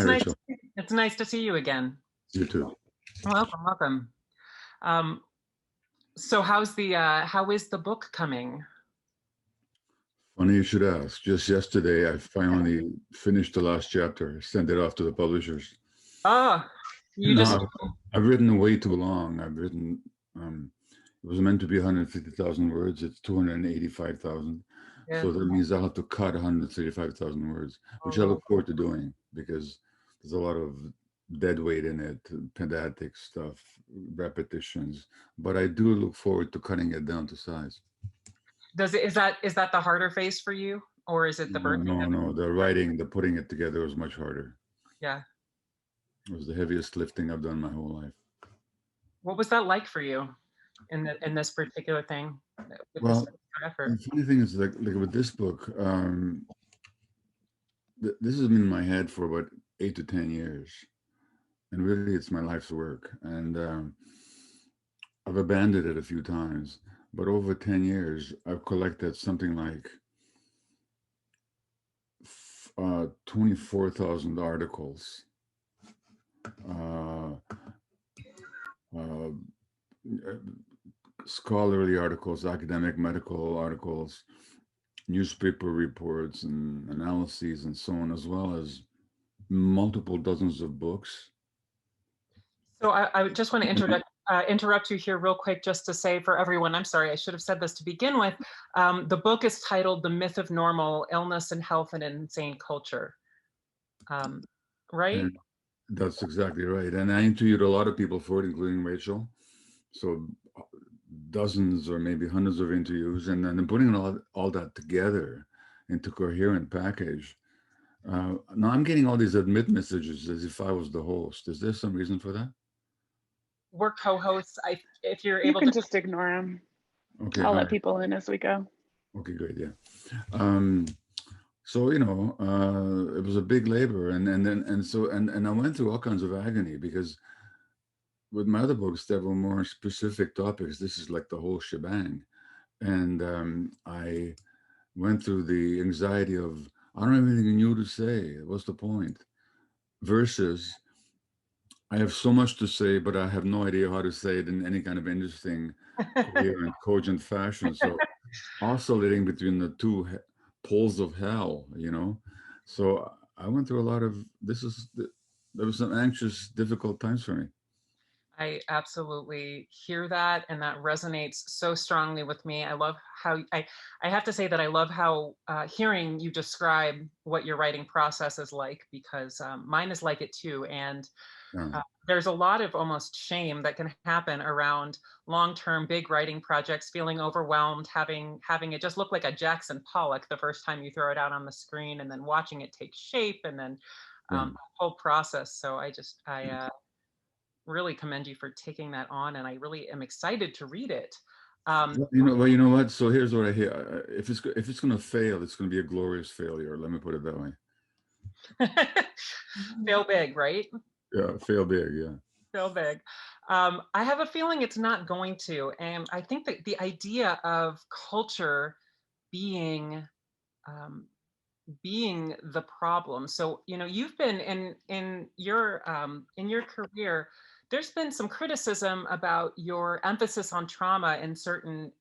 Hi, It's nice. Rachel. It's nice to see you again. You too. Welcome, welcome. Um, so, how is the book coming? Funny you should ask. Just yesterday, I finally finished the last chapter, sent it off to the publishers. Oh, you just No, I've written way too long. It was meant to be 150,000 words. It's 285,000. yeah. So that means I'll have to cut 135,000 words, which I look forward to doing because there's a lot of dead weight in it, pedantic stuff, repetitions. But I do look forward to cutting it down to size. Does it is that the harder phase for you, or is it the No, birthing no, of it? no. The writing, the putting it together was much harder. Yeah. It was the heaviest lifting I've done my whole life. What was that like for you in this particular thing with this Well, effort? the funny thing is, like with this book, this has been in my head for about 8 to 10 years, and really, it's my life's work. And I've abandoned it a few times, but over 10 years, I've collected something like 24,000 articles. Uh, uh, Scholarly articles, academic medical articles, newspaper reports and analyses and so on, as well as multiple dozens of books. So I just want to interrupt you here real quick just to say for everyone, I'm sorry, I should have said this to begin with. The book is titled The Myth of Normal, Illness and Health in an Insane Culture. Right? And that's exactly right. And I interviewed a lot of people for it, including Rachel. So dozens or maybe hundreds of interviews, and then putting all that together into coherent package. Now I'm getting all these admit messages as if I was the host. Is there some reason for that? We're co-hosts. If you're You able can to. just ignore them. Okay, I'll all let right. people in as we go. Okay, great, yeah. So it was a big labor, and I went through all kinds of agony because with my other books there were more specific topics. This is like the whole shebang, and I went through the anxiety of I don't have anything new to say. What's the point? Versus I have so much to say, but I have no idea how to say it in any kind of interesting, coherent, cogent fashion. So oscillating between the two poles of hell, So I went through a lot of there was some anxious, difficult times for me. I absolutely hear that, and that resonates so strongly with me. I love how I have to say that I love how hearing you describe what your writing process is like, because mine is like it too. And Yeah. there's a lot of almost shame that can happen around long-term big writing projects, feeling overwhelmed, having it just look like a Jackson Pollock the first time you throw it out on the screen, and then watching it take shape, and then Yeah. the whole process. So I really commend you for taking that on, and I really am excited to read it. Well, you know what? So here's what I hear. If it's going to fail, it's going to be a glorious failure. Let me put it that way. Fail big, right? Yeah, fail big. Yeah. Fail big. I have a feeling it's not going to, and I think that the idea of culture being being the problem. So you've been in your career. There's been some criticism about your emphasis on trauma in certain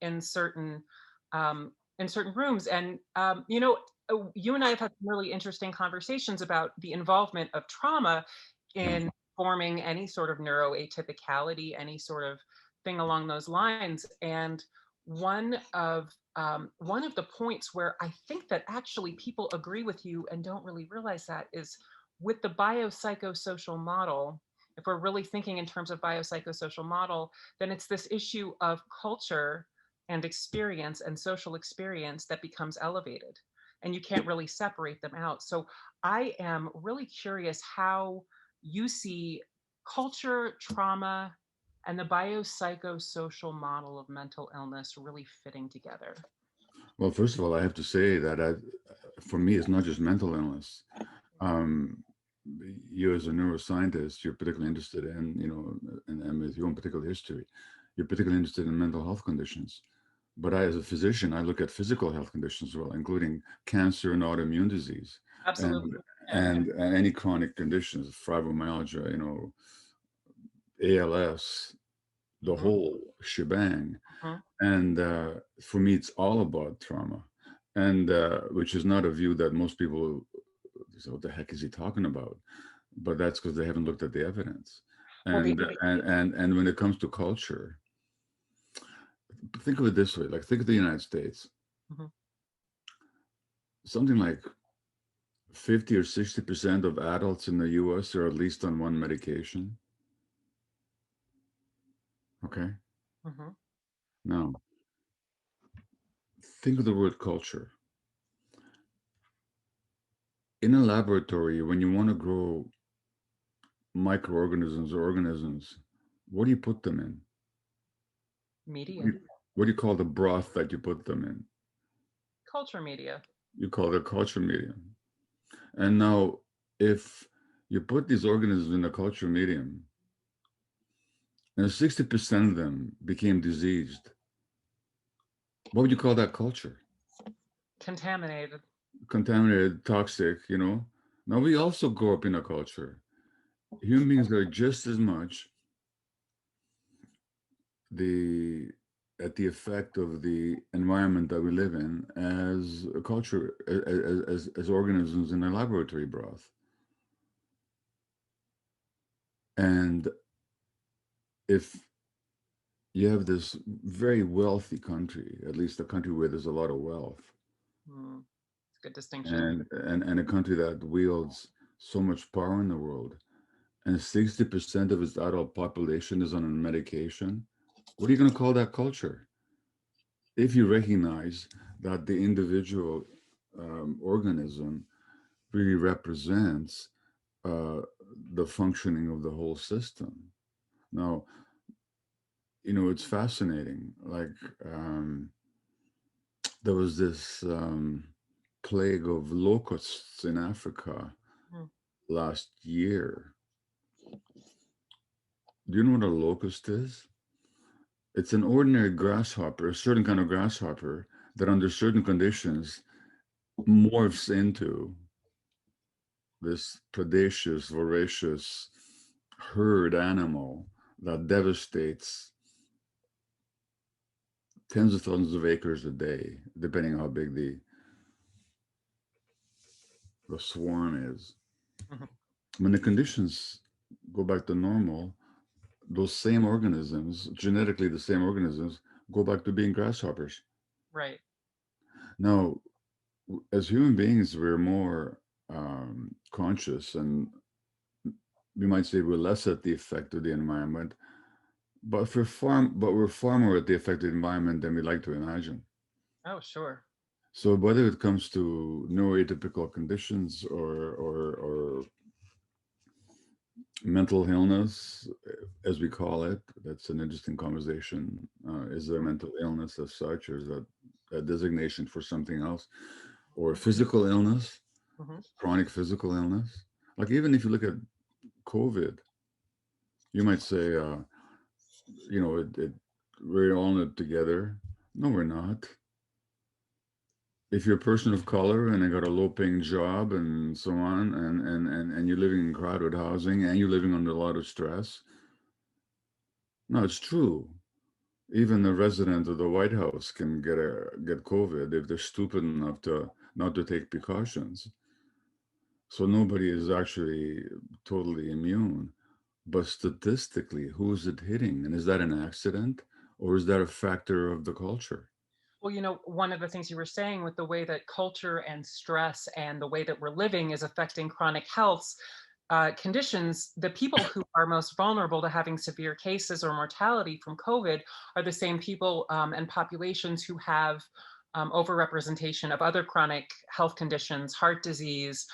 rooms, and you and I have had some really interesting conversations about the involvement of trauma in forming any sort of neuroatypicality, any sort of thing along those lines. And one of the points where I think that actually people agree with you and don't really realize that is with the biopsychosocial model. If we're really thinking in terms of biopsychosocial model, then it's this issue of culture and experience and social experience that becomes elevated, and you can't really separate them out. So I am really curious how you see culture, trauma, and the biopsychosocial model of mental illness really fitting together. Well, first of all, I have to say that for me, it's not just mental illness. You as a neuroscientist, you're particularly interested in, and with your own particular history, you're particularly interested in mental health conditions. But I, as a physician, I look at physical health conditions as well, including cancer and autoimmune disease. Absolutely. and any chronic conditions, fibromyalgia, ALS, the Mhm. whole shebang. Mhm. And for me, it's all about trauma, and which is not a view that most people say, what the heck is he talking about? But that's because they haven't looked at the evidence. Well, And when it comes to culture, think of it this way: like think of the United States. mhm. Something like 50 or 60% of adults in the U.S. are at least on one medication. Okay. Mhm. Now, think of the word culture. In a laboratory, when you want to grow microorganisms or organisms, what do you put them in? What do Media, you, what do you call the broth that you put them in? culture media. You call it culture medium. And now, if you put these organisms in a culture medium, and 60% of them became diseased, what would you call that culture? Contaminated. Contaminated, toxic. Now, we also grow up in a culture. Human beings are just as much the at the effect of the environment that we live in as a culture, as organisms in a laboratory broth. And if you have this very wealthy country, at least a country where there's a lot of wealth, Mm, it's a good distinction. and a country that wields so much power in the world, and 60% of its adult population is on a medication, what are you going to call that culture? If you recognize that the individual organism really represents uh, the functioning of the whole system. Now, it's fascinating. Like there was this plague of locusts in Africa Mm. last year. Do you know what a locust is? It's an ordinary grasshopper, a certain kind of grasshopper that, under certain conditions, morphs into this predaceous, voracious herd animal that devastates tens of thousands of acres a day, depending on how big the swarm is. Mhm. When the conditions go back to normal, those same organisms, genetically the same organisms, go back to being grasshoppers. Right. Now, as human beings, we're more conscious, and we might say we're less at the effect of the environment, but we're far more at the effect of the environment than we like to imagine. Oh, sure. So whether it comes to neuroatypical conditions or mental illness, as we call it, that's an interesting conversation. Is there Mhm. mental illness as such, or is that a designation for something else? Or physical illness, Mhm. chronic physical illness? Like even if you look at COVID, you might say, we're all in it together. No, we're not. If you're a person of color and you got a low paying job and so on, and you're living in crowded housing and you're living under a lot of stress, no, it's true. Even a resident of the White House can get COVID if they're stupid enough to not to take precautions. So nobody is actually totally immune. But statistically, who is it hitting? And is that an accident or is that a factor of the culture? Well, one of the things you were saying with the way that culture and stress and the way that we're living is affecting chronic health conditions, the people who are most vulnerable to having severe cases or mortality from COVID are the same people and populations who have overrepresentation of other chronic health conditions, heart disease,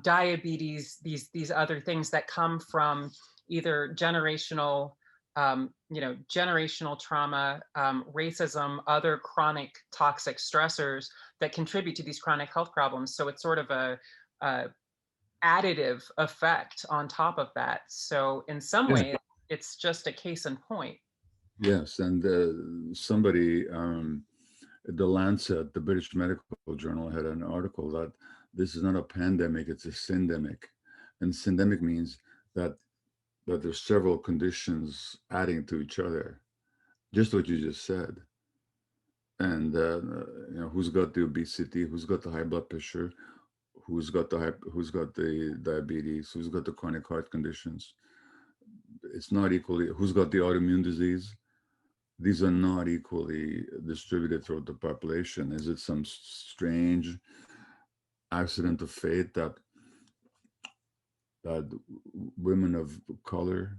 diabetes, these other things that come from either generational trauma, racism, other chronic toxic stressors that contribute to these chronic health problems. So it's sort of a additive effect on top of that. So in some Yeah. ways, it's just a case in point. Yes, and somebody, the Lancet, the British Medical Journal, had an article that This is not a pandemic, it's a syndemic. And syndemic means that there's several conditions adding to each other, just what you just said. And who's got the obesity, who's got the high blood pressure, who's got the diabetes, who's got the chronic heart conditions. It's not equally who's got the autoimmune disease. These are not equally distributed throughout the population. Is it some strange accident of fate that women of color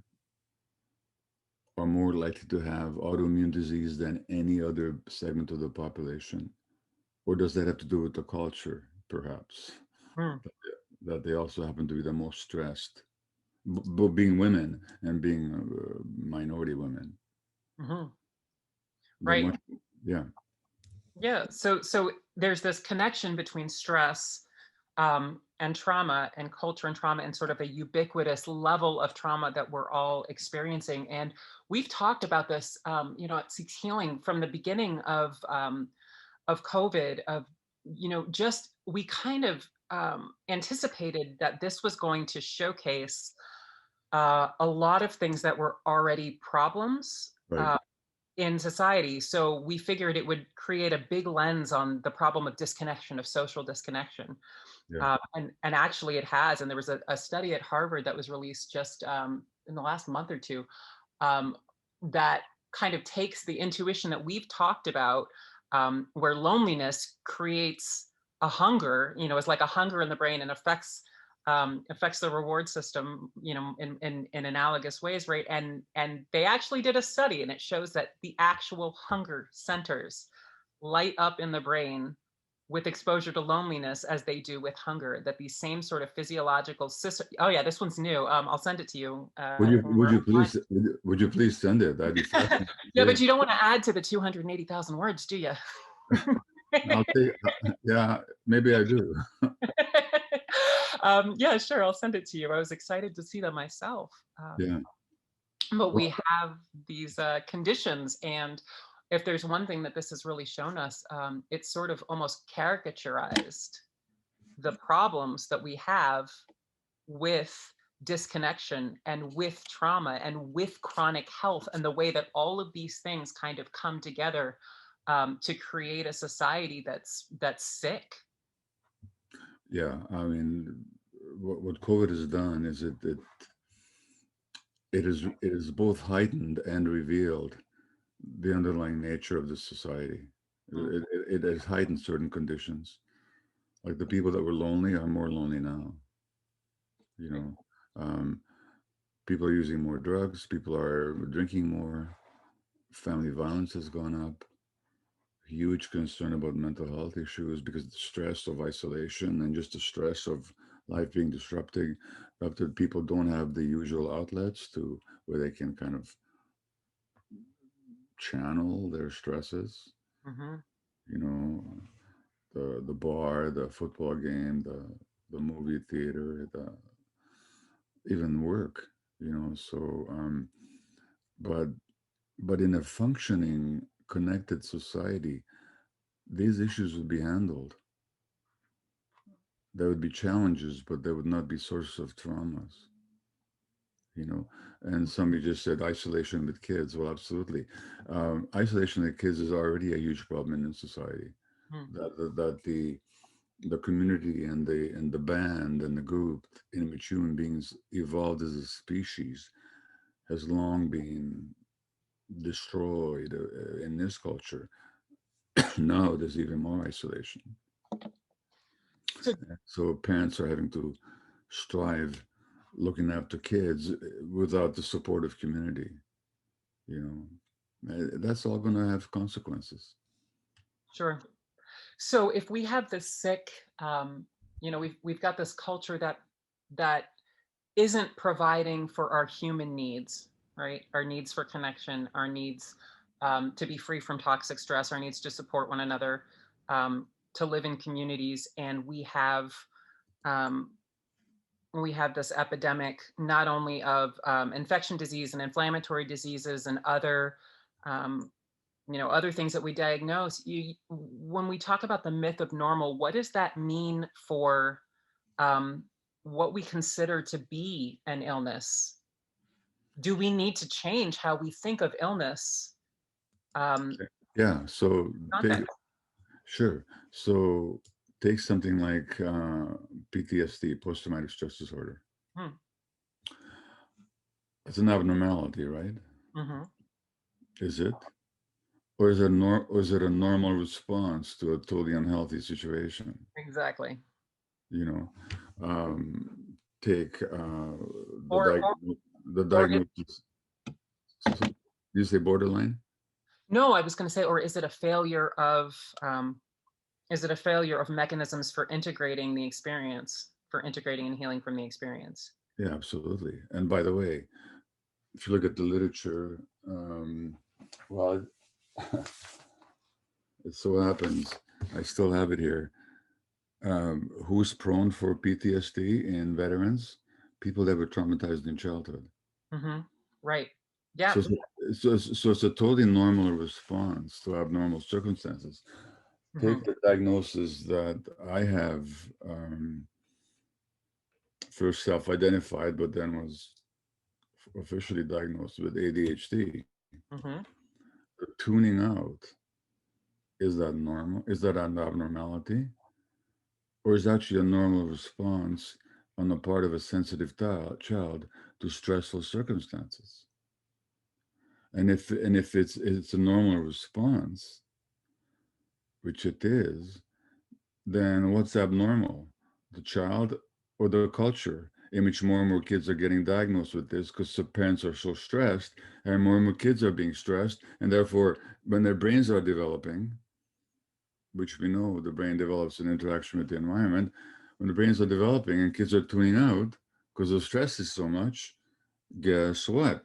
are more likely to have autoimmune disease than any other segment of the population? Or does that have to do with the culture, perhaps? Hmm. That they also happen to be the most stressed, both being women and being minority women. Hmm. They're Right. much, yeah, Yeah. So there's this connection between stress and trauma and culture and trauma and sort of a ubiquitous level of trauma that we're all experiencing. And we've talked about this, at SeekHealing from the beginning of COVID. Of just we kind of anticipated that this was going to showcase a lot of things that were already problems. right, In society. So we figured it would create a big lens on the problem of disconnection, of social disconnection. yeah, And actually it has. And there was a study at Harvard that was released just in the last month or two um, that kind of takes the intuition that we've talked about, where loneliness creates a hunger, it's like a hunger in the brain and affects the reward system, in analogous ways, right? And they actually did a study, and it shows that the actual hunger centers light up in the brain with exposure to loneliness as they do with hunger. That these same sort of physiological system. Oh yeah, this one's new. I'll send it to you. When we're offline. would you please send it? That'd be fascinating. Yeah, but Yeah, you don't want to add to the 280,000 words, do you? I'll take. Yeah, maybe I do. Yeah, sure. I'll send it to you. I was excited to see that myself. Yeah. But Well, we have these conditions. And if there's one thing that this has really shown us, it's sort of almost caricaturized the problems that we have with disconnection and with trauma and with chronic health, and the way that all of these things kind of come together to create a society that's sick. yeah. I mean, what COVID has done is it is both heightened and revealed the underlying nature of the society. Mm. It has heightened certain conditions. Like the people that were lonely are more lonely now. You Right. know, um, people are using more drugs. People are drinking more. Family violence has gone up. Huge concern about mental health issues because the stress of isolation and just the stress of life being disrupted. After people don't have the usual outlets to where they can kind of channel their stresses. Mm-hmm. You know, the bar, the football game, the movie theater, the even work. So but in a functioning, connected society, these issues would be handled. There would be challenges, but there would not be sources of traumas. You know, and somebody just said isolation with kids. Well, absolutely, isolation with kids is already a huge problem in society. Mm-hmm. That the community and the band and the group in which human beings evolved as a species has long been destroyed in this culture. Now there's even more isolation. So So parents are having to strive looking after kids without the support of community. You that's all going to have consequences. sure. So if we have this sick, we've got this culture that isn't providing for our human needs, right? Our needs for connection, our needs to be free from toxic stress, our needs to support one another, to live in communities, and um, we have this epidemic not only of infection disease and inflammatory diseases and other um, other things that we diagnose. When we talk about the myth of normal, what does that mean for um, what we consider to be an illness? Do we need to change how we think of illness? Um, Yeah. So take context. sure. So take something like PTSD, post-traumatic stress disorder. Hmm. It's an abnormality, right? Hmm. Is it? Or is it or is it a normal response to a totally unhealthy situation? Exactly. You know, take the Or the or it, diagnosis. You say borderline? no, I was going to say, or is it a failure of mechanisms for integrating the experience, for integrating and healing from the experience? Yeah, absolutely. And by the way, if you look at the literature, well, it so happens I still have it here. Who's prone for PTSD in veterans? People that were traumatized in childhood. Hmm. Right. Yeah. So, so it's a totally normal response to abnormal circumstances. Hmm. Take the diagnosis that I have, first self-identified, but then was officially diagnosed with ADHD. Hmm. The tuning out, is that normal? Is that an abnormality? Or is actually a normal response on the part of a sensitive child to stressful circumstances? And if it's a normal response, which it is, then what's abnormal? The child or the culture in which more and more kids are getting diagnosed with this because the parents are so stressed and more kids are being stressed. And therefore, when their brains are developing, which we know the brain develops in interaction with the environment, when the brains are developing and kids are tuning out because the stress is so much, guess what?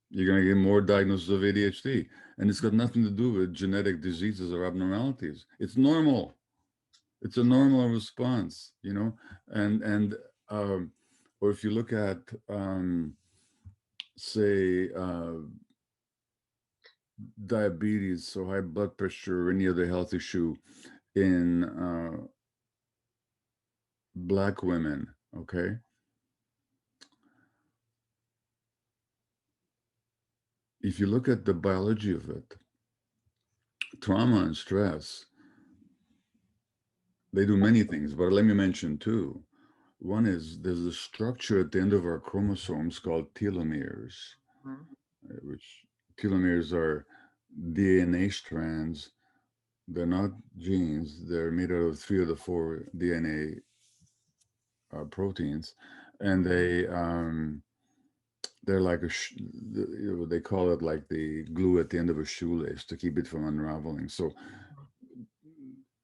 You're going to get more diagnoses of ADHD. And it's got nothing to do with genetic diseases or abnormalities. It's normal. It's a normal response, and um, or if you look at say diabetes or high blood pressure or any other health issue in Black women, okay, if you look at the biology of it, trauma and stress, they do many things, but let me mention two. One is there's a structure at the end of our chromosomes called telomeres, Hmm. which telomeres are DNA strands. They're not genes. They're made out of three of the four DNA proteins, and they're like they call it like the glue at the end of a shoelace to keep it from unraveling. So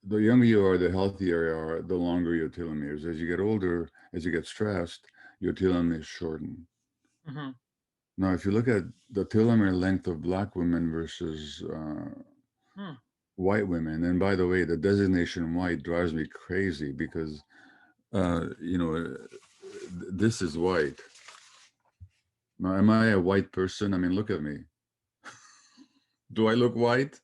the younger you are, the healthier you are, the longer your telomeres. As you get older, as you get stressed, your telomeres shorten. Hmm. Now, if you look at the telomere length of Black women versus Hmm. white women, and by the way, the designation white drives me crazy because, uh, you know, uh, this is white. Now, am I a white person? I mean, look at me. Do I look white?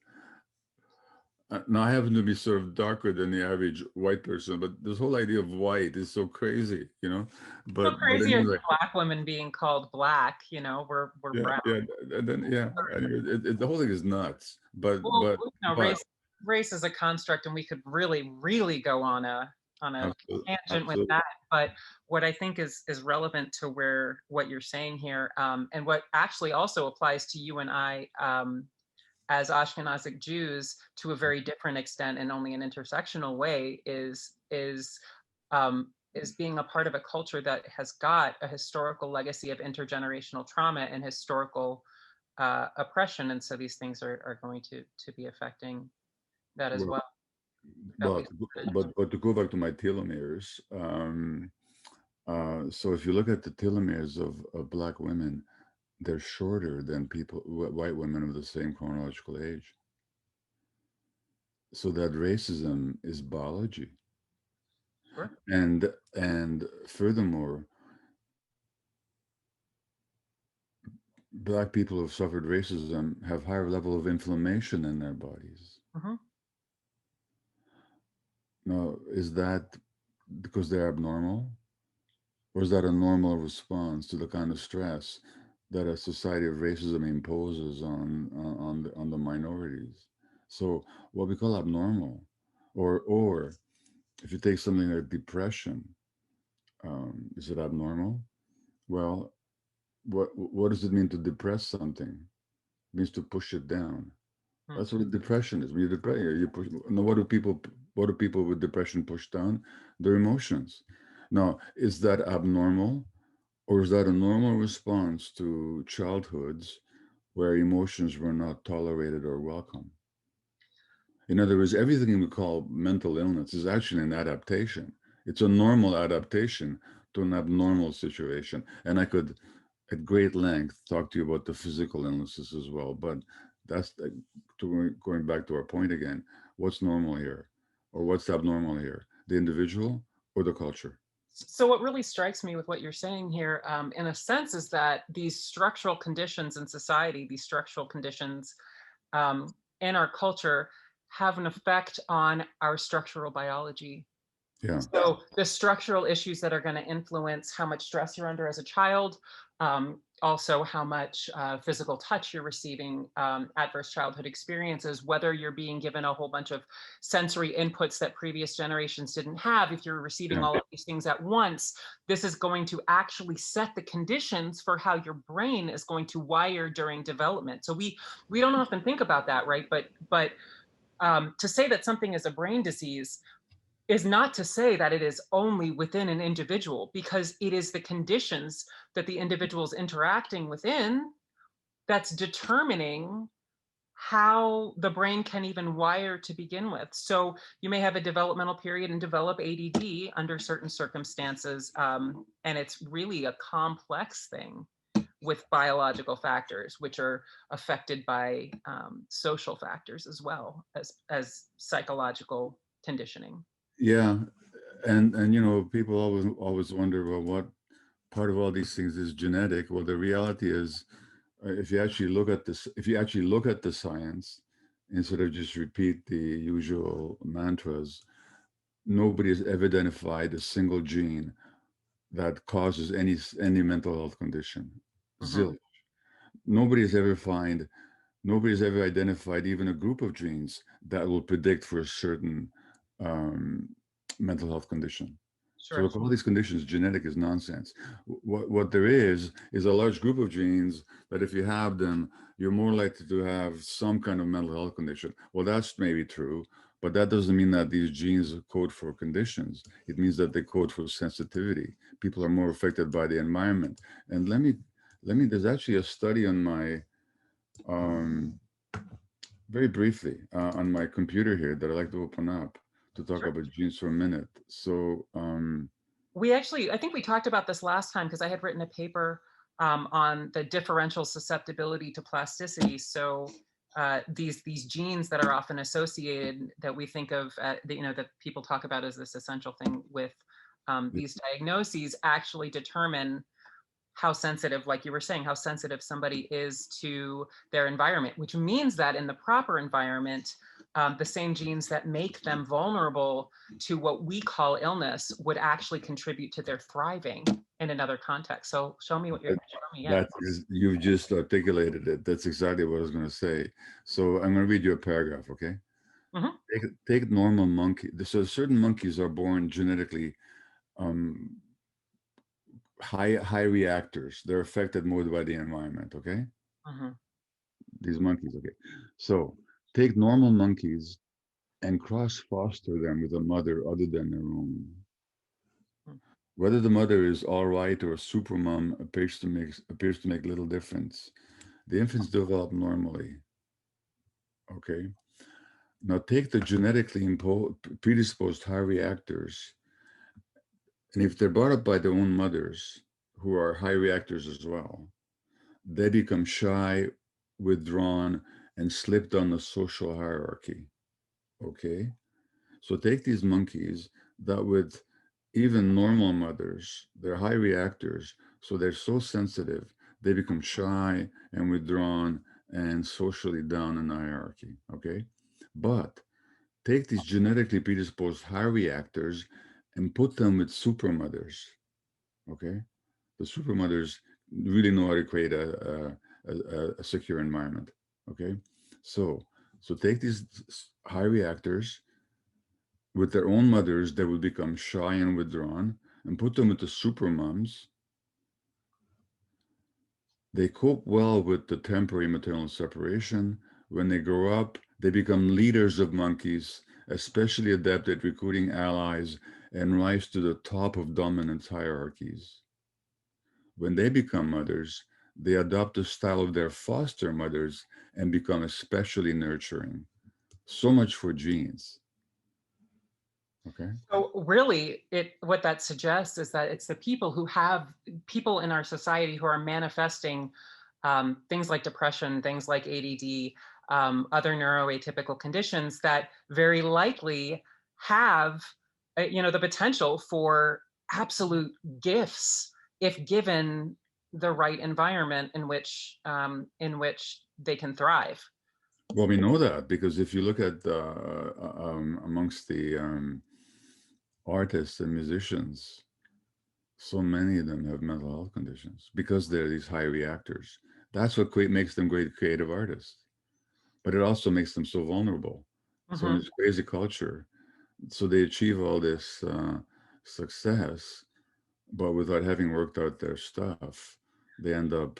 Now, I happen to be sort of darker than the average white person, but this whole idea of white is so crazy. So But crazy is anyway, Black women being called Black. We're yeah, brown. yeah, and then yeah, anyway, the whole thing is nuts. Well, But race is a construct, and we could really, really go on a absolutely, tangent with absolutely. that. But what I think is relevant to where what you're saying here, and what actually also applies to you and I, as Ashkenazic Jews, to a very different extent and only an intersectional way, is being a part of a culture that has got a historical legacy of intergenerational trauma and historical oppression, and so these things are going to be affecting that as Well, well, at but least. but to go back to my telomeres, so if you look at the telomeres of Black women, they're shorter than white women of the same chronological age. So that racism is biology, Sure. and furthermore, Black people who've suffered racism have higher level of inflammation in their bodies. Hmm. Now, is that because they're abnormal? Or is that a normal response to the kind of stress that a society of racism imposes on the minorities? So what we call abnormal, or if you take something like depression, is it abnormal? Well, what does it mean to depress something? It means to push it down. That's what a depression is. When you depress, you push. Now, what do people with depression push down? Their emotions. Now, is that abnormal? Or is that a normal response to childhoods where emotions were not tolerated or welcome? In other words, everything we call mental illness is actually an adaptation. It's a normal adaptation to an abnormal situation. And I could, at great length, talk to you about the physical illnesses as well. But that's going back to our point again. What's normal here? Or what's abnormal here? The individual or the culture? So what really strikes me with what you're saying here, in a sense, is that these structural conditions in society, these structural conditions in our culture, have an effect on our structural biology. Yeah. So the structural issues that are going to influence how much stress you're under as a child, also how much physical touch you're receiving, adverse childhood experiences, whether you're being given a whole bunch of sensory inputs that previous generations didn't have, if you're receiving Yeah. all of these things at once, this is going to actually set the conditions for how your brain is going to wire during development. So we don't often think about that, right? But to say that something is a brain disease is not to say that it is only within an individual, because it is the conditions that the individual's interacting within that's determining how the brain can even wire to begin with. So you may have a developmental period and develop ADD under certain circumstances, and it's really a complex thing with biological factors, which are affected by social factors as well as psychological conditioning. Yeah, and people always wonder, well, what part of all these things is genetic? Well, the reality is, if you actually look at the science instead of just repeat the usual mantras, nobody has ever identified a single gene that causes any mental health condition. Mhm. Zilch. Nobody's ever identified even a group of genes that will predict for a certain um, mental health condition. So Sure. look, all these conditions, genetic is nonsense. What there is a large group of genes that if you have them, you're more likely to have some kind of mental health condition. Well, that's maybe true, but that doesn't mean that these genes code for conditions. It means that they code for sensitivity. People are more affected by the environment. And there's actually a study on my um, very briefly on my computer here that I like to open up to talk Sure. about genes for a minute. So, We actually, I think we talked about this last time because I had written a paper on the differential susceptibility to plasticity. So these genes that are often associated that we think of, that people talk about as this essential thing with these diagnoses actually determine how sensitive, like you were saying, how sensitive somebody is to their environment, which means that in the proper environment, the same genes that make them vulnerable to what we call illness would actually contribute to their thriving in another context. So show me what you're that, showing me. Yeah. that is, you've just articulated it. That's exactly what I was going to say. So I'm going to read you a paragraph, okay? Hmm. Take normal monkey. So certain monkeys are born genetically um, high reactors. They're affected more by the environment, okay? Hmm. These monkeys, okay? So take normal monkeys and cross foster them with a mother other than their own. Whether the mother is all right or a super mom appears to make little difference. The infants develop normally. Okay. Now take the genetically predisposed high reactors, and if they're brought up by their own mothers, who are high reactors as well, they become shy, withdrawn, and slip down the social hierarchy. Okay. So take these monkeys that with even normal mothers, they're high reactors, so they're so sensitive they become shy and withdrawn and socially down in the hierarchy. Okay. But take these genetically predisposed high reactors and put them with supermothers. Okay. The supermothers really know how to create a secure environment. Okay. So, so take these high reactors with their own mothers that will become shy and withdrawn and put them with the super moms. They cope well with the temporary maternal separation. When they grow up, they become leaders of monkeys, especially adept at recruiting allies and rise to the top of dominance hierarchies. When they become mothers, they adopt the style of their foster mothers and become especially nurturing. So much for genes. Okay. So really, what that suggests is that it's the people who have people in our society who are manifesting things like depression, things like ADD, other neuroatypical conditions that very likely have, the potential for absolute gifts if given the right environment in which they can thrive. Well, we know that because if you look at amongst the artists and musicians, so many of them have mental health conditions because they're these high reactors. That's what makes them great creative artists. But it also makes them so vulnerable. So in Mhm. this crazy culture, so they achieve all this success, but without having worked out their stuff, they end up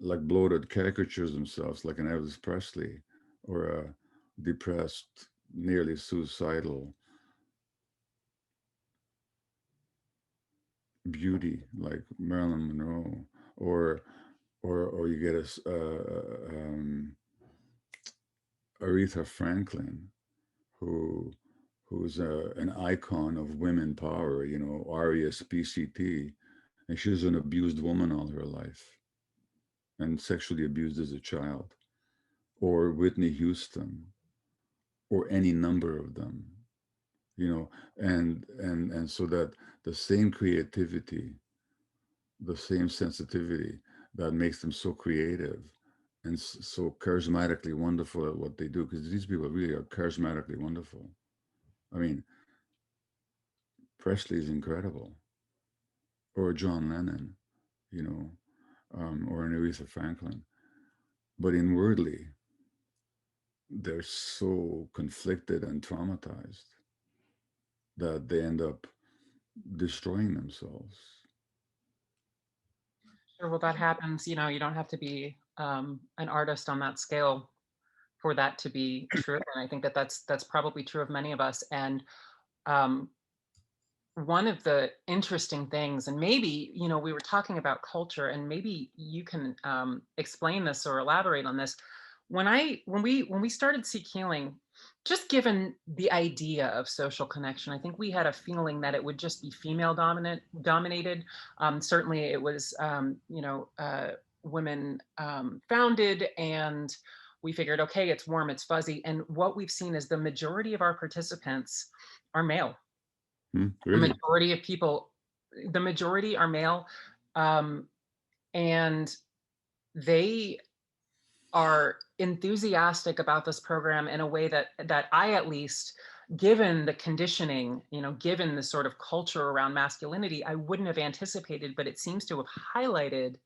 like bloated caricatures themselves, like an Elvis Presley or a depressed, nearly suicidal beauty like Marilyn Monroe, or or you get Aretha Franklin, who who's an icon of women power, you know, RESPCT, and she was an abused woman all her life and sexually abused as a child, or Whitney Houston, or any number of them, you know, and so that the same creativity, the same sensitivity that makes them so creative and so charismatically wonderful at what they do, because these people really are charismatically wonderful. I mean, Presley is incredible, or John Lennon, you know, or an Aretha Franklin. But inwardly, they're so conflicted and traumatized that they end up destroying themselves. Sure, well, that happens. You don't have to be an artist on that scale for that to be true. And I think that that's probably true of many of us. And um, one of the interesting things, and maybe we were talking about culture, and maybe you can explain this or elaborate on this. When we started Seek Healing, just given the idea of social connection, I think we had a feeling that it would just be female dominated. Certainly, it was women founded, and we figured, okay, it's warm, it's fuzzy. And what we've seen is the majority of our participants are male. The Really? majority of people, the majority are male, um, and they are enthusiastic about this program in a way that I, at least, given the conditioning, given the sort of culture around masculinity, I wouldn't have anticipated. But it seems to have highlighted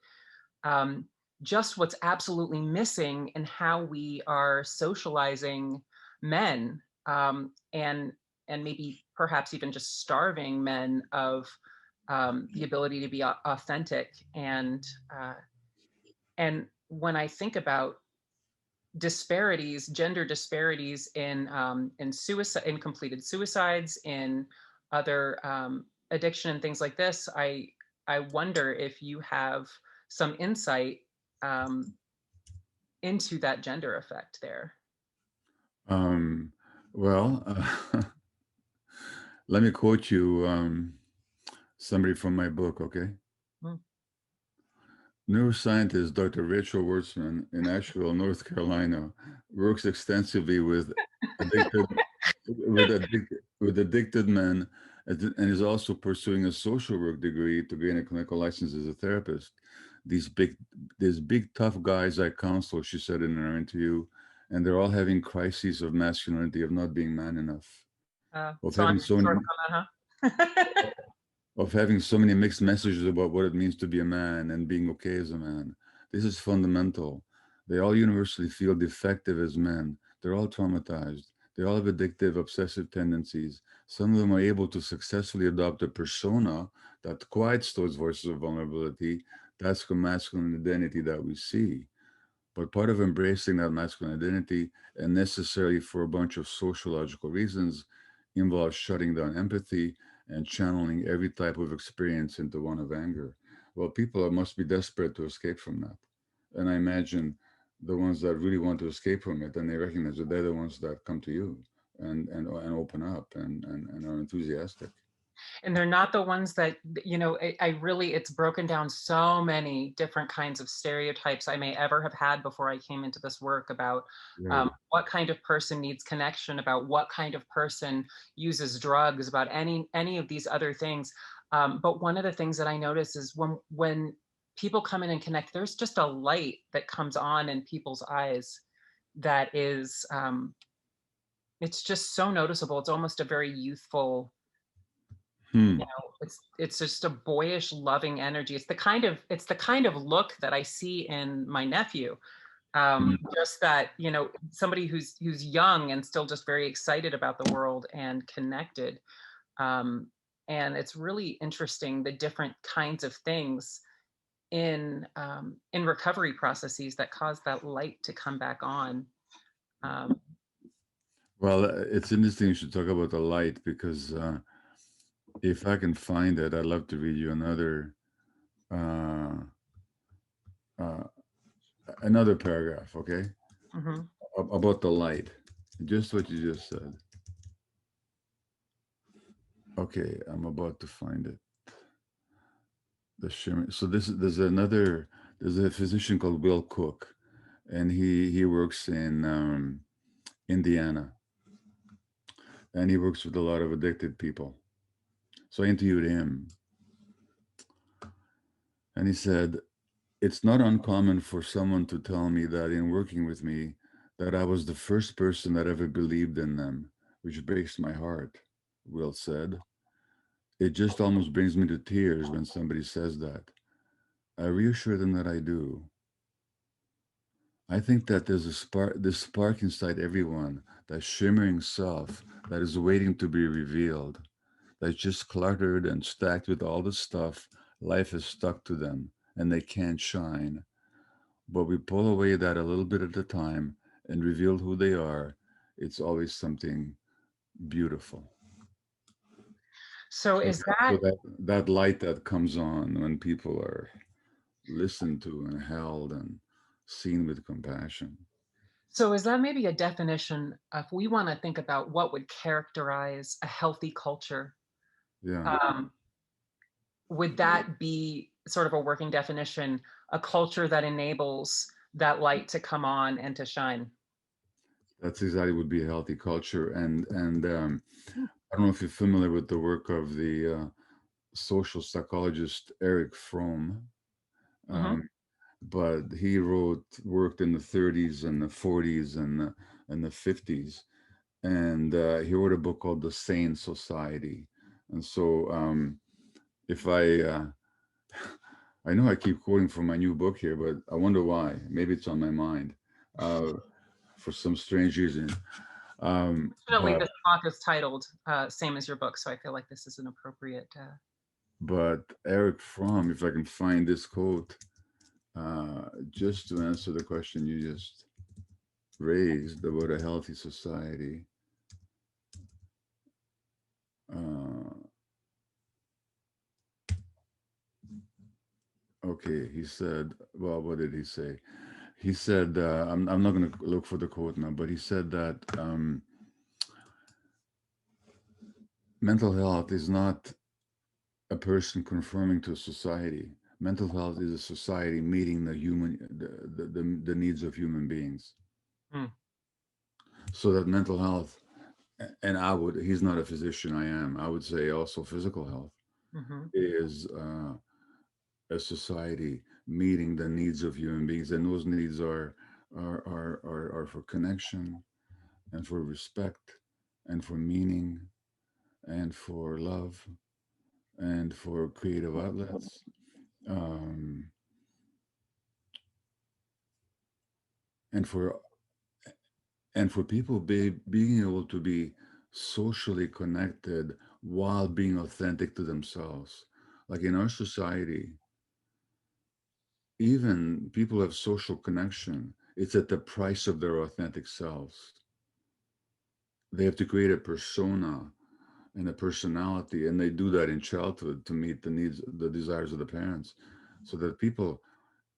um, just what's absolutely missing in how we are socializing men, and maybe perhaps even just starving men of the ability to be authentic. And when I think about disparities, gender disparities in suicide, in completed suicides, in other addiction and things like this, I wonder if you have some insight um, into that gender effect there. Um, well, let me quote you somebody from my book, okay? Hmm. Neuroscientist Dr. Rachel Wurzman in Asheville, North Carolina, works extensively addicted with addicted men and is also pursuing a social work degree to gain a clinical license as a therapist. these big, these big tough guys I counsel, she said in her interview, and they're all having crises of masculinity, of not being man enough, of So I'm having so many sort of on that, huh? of having so many mixed messages about what it means to be a man and being okay as a man. This is fundamental. They all universally feel defective as men. They're all traumatized. They all have addictive, obsessive tendencies. Some of them are able to successfully adopt a persona that quiets those voices of vulnerability. That's the masculine identity that we see. But part of embracing that masculine identity, and necessarily for a bunch of sociological reasons, involves shutting down empathy and channeling every type of experience into one of anger. Well, people must be desperate to escape from that. And I imagine the ones that really want to escape from it, and they recognize that they're the ones that come to you and open up and are enthusiastic. And they're not the ones that, I really, it's broken down so many different kinds of stereotypes I may ever have had before I came into this work about Right. what kind of person needs connection, about what kind of person uses drugs, about any of these other things. But one of the things that I notice is when people come in and connect, there's just a light that comes on in people's eyes that is, it's just so noticeable. It's almost a very youthful, Hmm. it's just a boyish loving energy. It's the kind of look that I see in my nephew. Hmm. Just that, somebody who's young and still just very excited about the world and connected. um, and it's really interesting the different kinds of things in recovery processes that cause that light to come back on. um, Well, it's interesting you should talk about the light because if I can find it, I'd love to read you uh, uh, another paragraph, okay, mhm. about the light. Just what you just said. Okay, I'm about to find it. The shimmer. So there's a physician called Will Cook, and he works in Indiana, and he works with a lot of addicted people. So I interviewed him, and he said, it's not uncommon for someone to tell me that in working with me, that I was the first person that ever believed in them, which breaks my heart, Will said. It just almost brings me to tears when somebody says that. I reassure them that I do. I think that there's this spark inside everyone, that shimmering self that is waiting to be revealed, that's just cluttered and stacked with all the stuff life has stuck to them and they can't shine. But we pull away that a little bit at a time and reveal who they are. It's always something beautiful. So So, is so that that light that comes on when people are listened to and held and seen with compassion. So is that maybe a definition, if we want to think about what would characterize a healthy culture? Yeah, um, would that be sort of a working definition, a culture that enables that light to come on and to shine? that's exactly would be a healthy culture. And I don't know if you're familiar with the work of the social psychologist Eric Fromm, Hmm. um, but he worked in the 30s and the 40s and the 50s, and he wrote a book called The Sane Society. And so, if I know I keep quoting from my new book here, but I wonder why. Maybe it's on my mind uh, for some strange reason. Fortunately, But this talk is titled same as your book, so I feel like this is an appropriate. Eric Fromm, if I can find this quote, just to answer the question you just raised about a healthy society. Uh, okay, he said, well, what did he say? He said, I'm not going to look for the quote now, but he said that mental health is not a person conforming to a society. Mental health is a society meeting the needs of human beings. Mm, So that mental health, and he's not a physician, I would say also physical health hmm. is a society meeting the needs of human beings, and those needs are for connection and for respect and for meaning and for love and for creative outlets, um, and for people being able to be socially connected while being authentic to themselves. Like in our society, even people have social connection. It's at the price of their authentic selves. They have to create a persona and a personality, and they do that in childhood to meet the needs, the desires of the parents. So that people,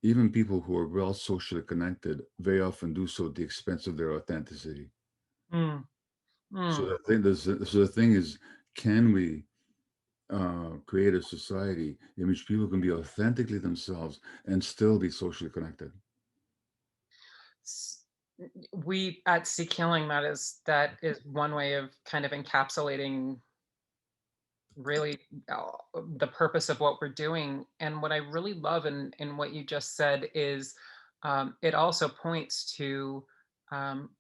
even people who are well socially connected, very often do so at the expense of their authenticity. Mm, So mm. the thing is, can we create a society in which people can be authentically themselves and still be socially connected? S- we at SeekHealing, that is one way of kind of encapsulating really uh, the purpose of what we're doing. And what I really love in what you just said is it also points to um,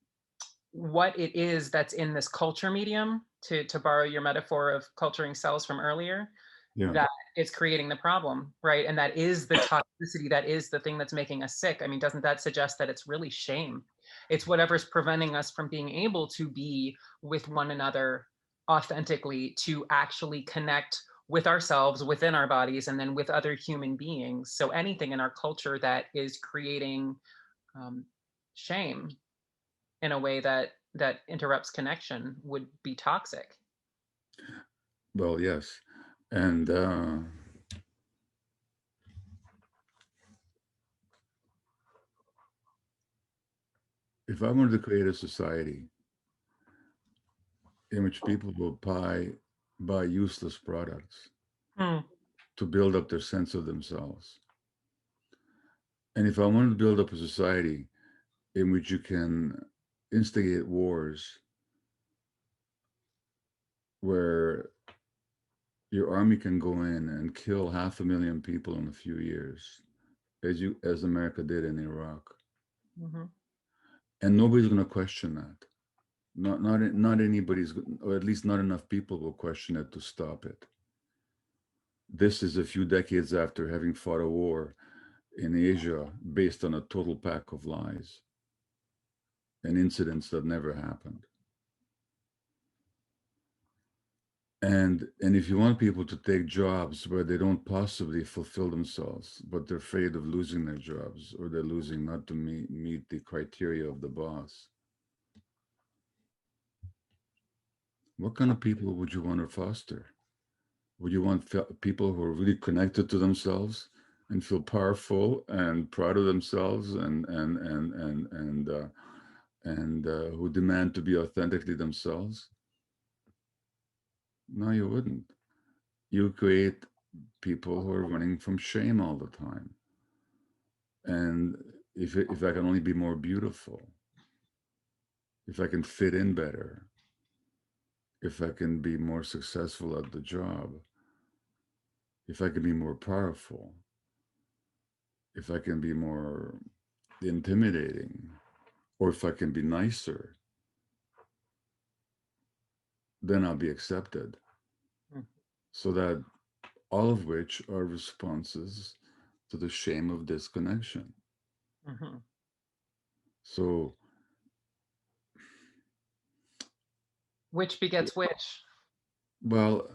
what it is that's in this culture medium, to borrow your metaphor of culturing cells from earlier, Yeah. that is creating the problem, right? And that is the toxicity, that is the thing that's making us sick. I mean, doesn't that suggest that it's really shame? It's whatever's preventing us from being able to be with one another authentically, to actually connect with ourselves within our bodies and then with other human beings. So anything in our culture that is creating um, shame in a way that interrupts connection would be toxic. Well, yes. And if I wanted to create a society in which people will buy useless products Hmm. to build up their sense of themselves, and if I wanted to build up a society in which you can instigate wars where your army can go in and kill 500,000 people in a few years, as America did in Iraq, Hmm. and nobody's going to question that. Not anybody's, or at least not enough people will question it to stop it. This is a few decades after having fought a war in Asia based on a total pack of lies and incidents that never happened. And if you want people to take jobs where they don't possibly fulfill themselves, but they're afraid of losing their jobs, or they're losing not to meet the criteria of the boss, what kind of people would you want to foster? Would you want people who are really connected to themselves and feel powerful and proud of themselves, and who demand to be authentically themselves? No, you wouldn't. You create people who are running from shame all the time. And if I can only be more beautiful, if I can fit in better, if I can be more successful at the job, if I can be more powerful, if I can be more intimidating, or if I can be nicer, then I'll be accepted. So that all of which are responses to the shame of disconnection. Hmm. So, Which begets which. well,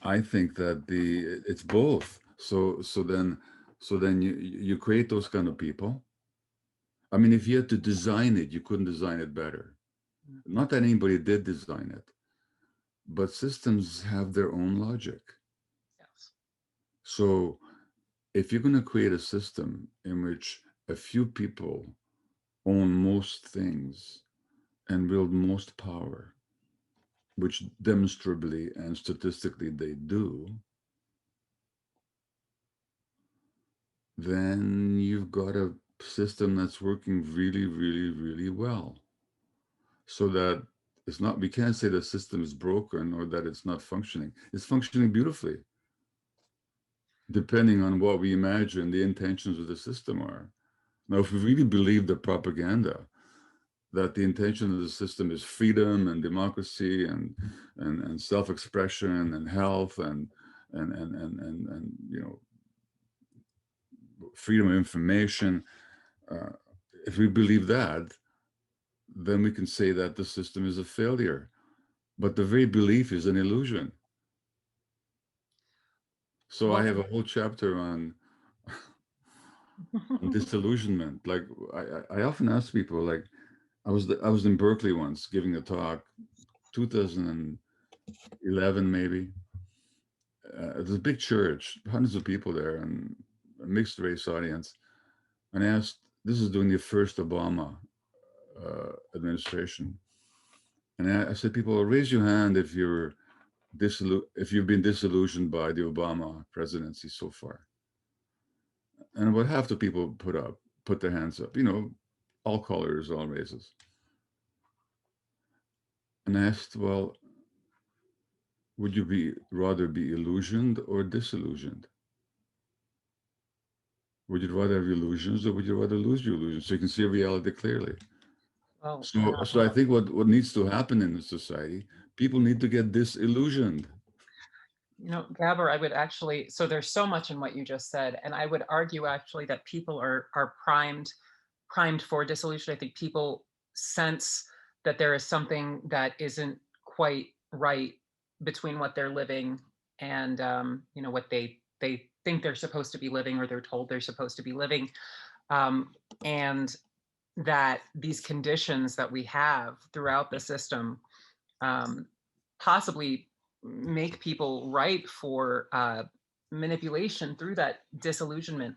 I think that it's both. So then you create those kind of people. I mean, if you had to design it, you couldn't design it better. Not that anybody did design it, but systems have their own logic. Yes. So if you're going to create a system in which a few people own most things and wield most power, which demonstrably and statistically they do, then you've got a system that's working really, really, really well. So that it's not, we can't say the system is broken or that it's not functioning. It's functioning beautifully. depending on what we imagine the intentions of the system are. Now, if we really believe the propaganda that the intention of the system is freedom and democracy and self-expression and health and you know, freedom of information, uh, if we believe that, then we can say that the system is a failure. But the very belief is an illusion. So I Well, have a whole chapter on disillusionment. Like I often ask people, like I was in Berkeley once giving a talk, 2011 maybe. There's a big church, hundreds of people there, and a mixed race audience. And I asked, this is during the first Obama administration, and I said, people, raise your hand if if you've been disillusioned by the Obama presidency so far. And about half the people put their hands up, you know, all colors, all races. And I asked, well, would you rather be illusioned or disillusioned? Would you rather have illusions or would you rather lose your illusions so you can see reality clearly? well, So I think what needs to happen in the society, people need to get disillusioned. Gabor, I would actually, so there's so much in what you just said, and I would argue actually that people are primed for dissolution. I think people sense that there is something that isn't quite right between what they're living and what they think they're supposed to be living, or they're told they're supposed to be living, and that these conditions that we have throughout the system possibly make people ripe for manipulation through that disillusionment.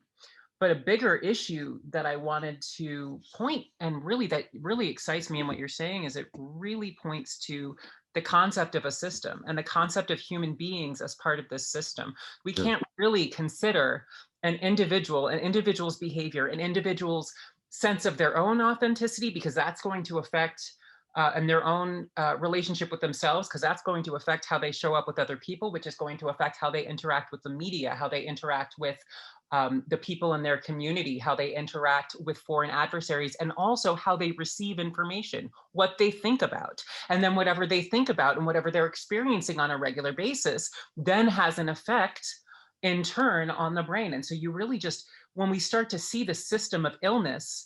But a bigger issue that I wanted to point, and really that really excites me in what you're saying, is it really points to the concept of a system and the concept of human beings as part of this system. We Yes. can't really consider an individual's behavior, an individual's sense of their own authenticity, because that's going to affect and their own relationship with themselves, because that's going to affect how they show up with other people, which is going to affect how they interact with the media, how they interact with the people in their community, how they interact with foreign adversaries, and also how they receive information, what they think about. And then whatever they think about and whatever they're experiencing on a regular basis then has an effect in turn on the brain. And so you really just, when we start to see the system of illness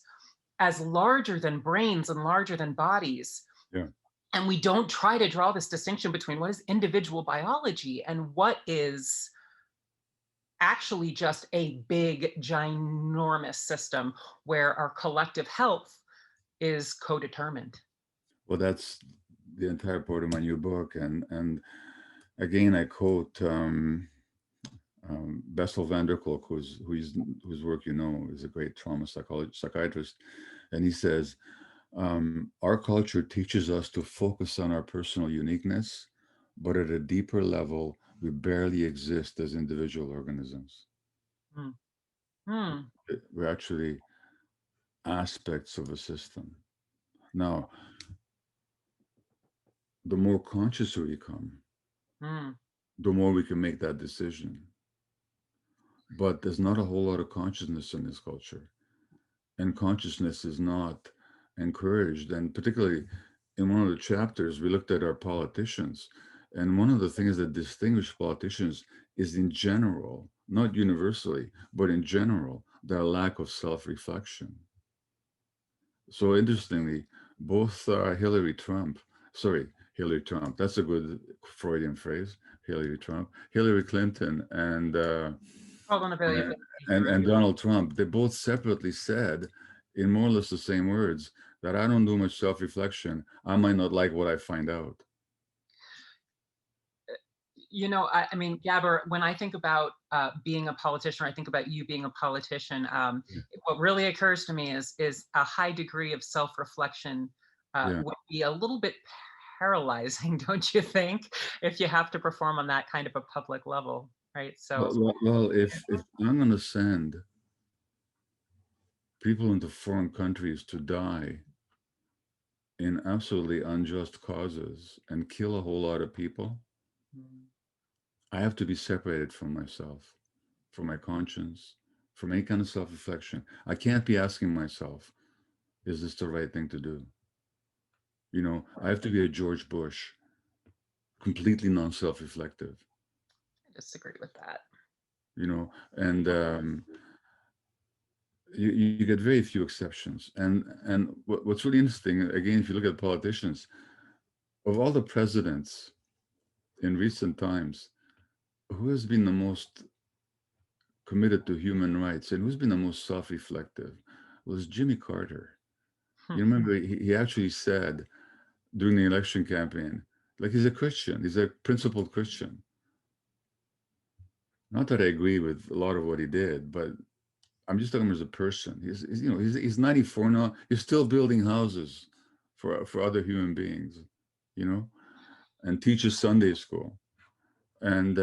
as larger than brains and larger than bodies, Yeah. and we don't try to draw this distinction between what is individual biology and what is actually just a big, ginormous system where our collective health is co-determined. Well, that's the entire part of my new book. And again, I quote Bessel van der Kolk, whose work you know is a great trauma psychiatrist, and he says, our culture teaches us to focus on our personal uniqueness, but at a deeper level, we barely exist as individual organisms. Hmm. Hmm. We're actually aspects of a system. Now, the more conscious we become, Hmm. the more we can make that decision. But there's not a whole lot of consciousness in this culture. And consciousness is not encouraged. And particularly in one of the chapters, we looked at our politicians. And one of the things that distinguish politicians is, in general, not universally, but in general, their lack of self reflection. So interestingly, both Hillary Trump, that's a good Freudian phrase, Hillary Clinton, Vulnerability. and, and Donald Trump, they both separately said, in more or less the same words, that I don't do much self reflection. I might not like what I find out. I mean, Gabor, when I think about being a politician, or I think about you being a politician, Yeah. what really occurs to me is a high degree of self-reflection Yeah. would be a little bit paralyzing, don't you think, if you have to perform on that kind of a public level, right? So, Well, if I'm going to send people into foreign countries to die in absolutely unjust causes and kill a whole lot of people, mm, I have to be separated from myself. for my conscience, from any kind of self-reflection. I can't be asking myself, is this the right thing to do? You know, I have to be a George Bush, completely non-self-reflective, I disagree with that. you know, and you get very few exceptions. And what's really interesting, again, if you look at politicians, of all the presidents in recent times, who has been the most committed to human rights and who's been the most self-reflective was Jimmy Carter. You remember he actually said during the election campaign, like he's a Christian, he's a principled Christian. Not that I agree with a lot of what he did, but I'm just talking about as a person. He's 94 now. He's still building houses for other human beings, you know, and teaches Sunday school. And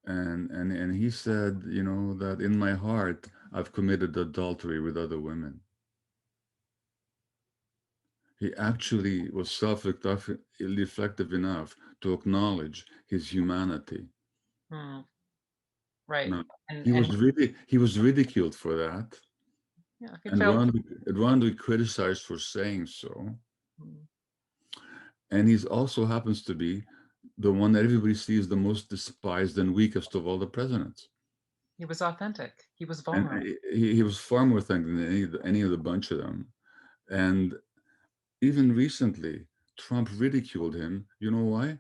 and he said, you know, that in my heart I've committed adultery with other women. He actually was self-reflective enough to acknowledge his humanity. Hmm. Right. Now, And he was ridiculed for that, yeah, he and failed. roundly criticized for saying so. Hmm. And he's also happens to be the one that everybody sees the most despised and weakest of all the presidents. He was authentic. He was And vulnerable. he was far more authentic than any of the bunch of them. And even recently, Trump ridiculed him. You know why?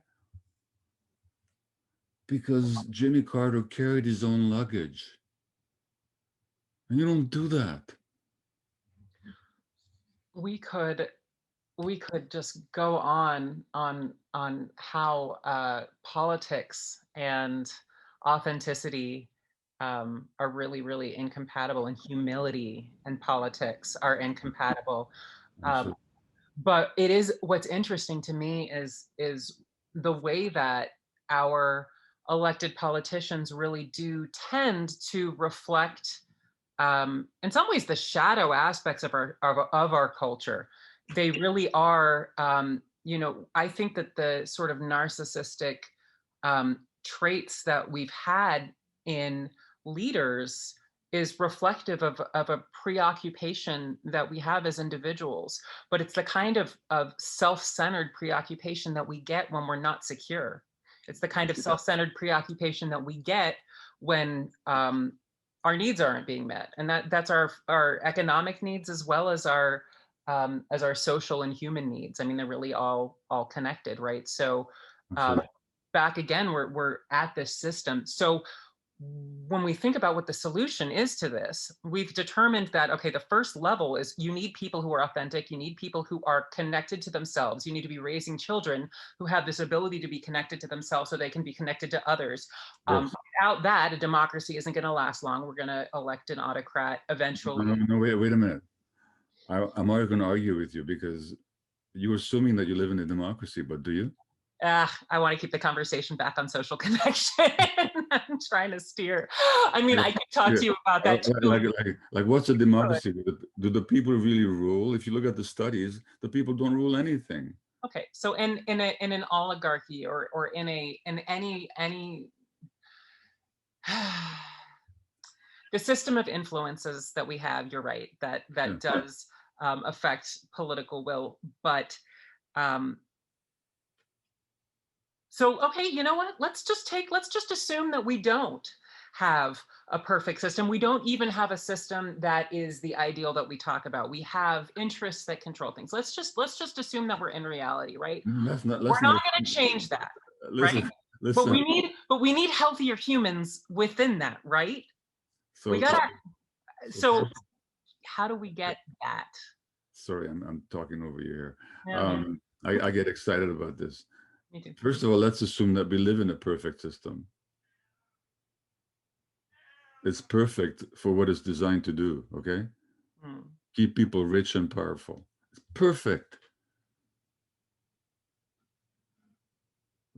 Because Jimmy Carter carried his own luggage. And you don't do that. We could we could just go on how politics and authenticity are really really incompatible, and humility and politics are incompatible. Um, Absolutely. but it is, what's interesting to me is the way that our elected politicians really do tend to reflect, in some ways, the shadow aspects of our culture. They really are. I think that the sort of narcissistic traits that we've had in leaders is reflective of a preoccupation that we have as individuals, but it's the kind of self-centered preoccupation that we get when we're not secure. It's the kind of self-centered preoccupation that we get when our needs aren't being met, and that's our economic needs as our social and human needs. I mean, they're really all connected, right? So um, Absolutely. back again, we're at this system. So when we think about what the solution is to this, we've determined that, okay, the first level is you need people who are authentic, you need people who are connected to themselves, you need to be raising children who have this ability to be connected to themselves so they can be connected to others. Yes. Without that, a democracy isn't going to last long. We're going to elect an autocrat No, eventually. no, no, wait a minute. I'm already going to argue with you because you're assuming that you live in a democracy, but do you? I want to keep the conversation back on social connection. I'm trying to steer. I mean, Yeah. I could talk Yeah. to you about that too. Like, what's a democracy? Do the people really rule? If you look at the studies, the people don't rule anything. Okay, so in an oligarchy, or in any the system of influences that we have, you're right, Yeah. that does affect political will. But um, so, okay, you know what? Let's just assume that we don't have a perfect system. We don't even have a system that is the ideal that we talk about. We have interests that control things. Let's just assume that we're in reality, right? We're Let's not not going to change that, right? listen. But Listen. we need healthier humans within that, right? We So, gotta. so So first, how do we get that? sorry, I'm talking over you here. Yeah, no, I get excited about this. me too. First of all, let's assume that we live in a perfect system. It's perfect for what it's designed to do. Okay, Hmm. keep people rich and powerful. It's perfect.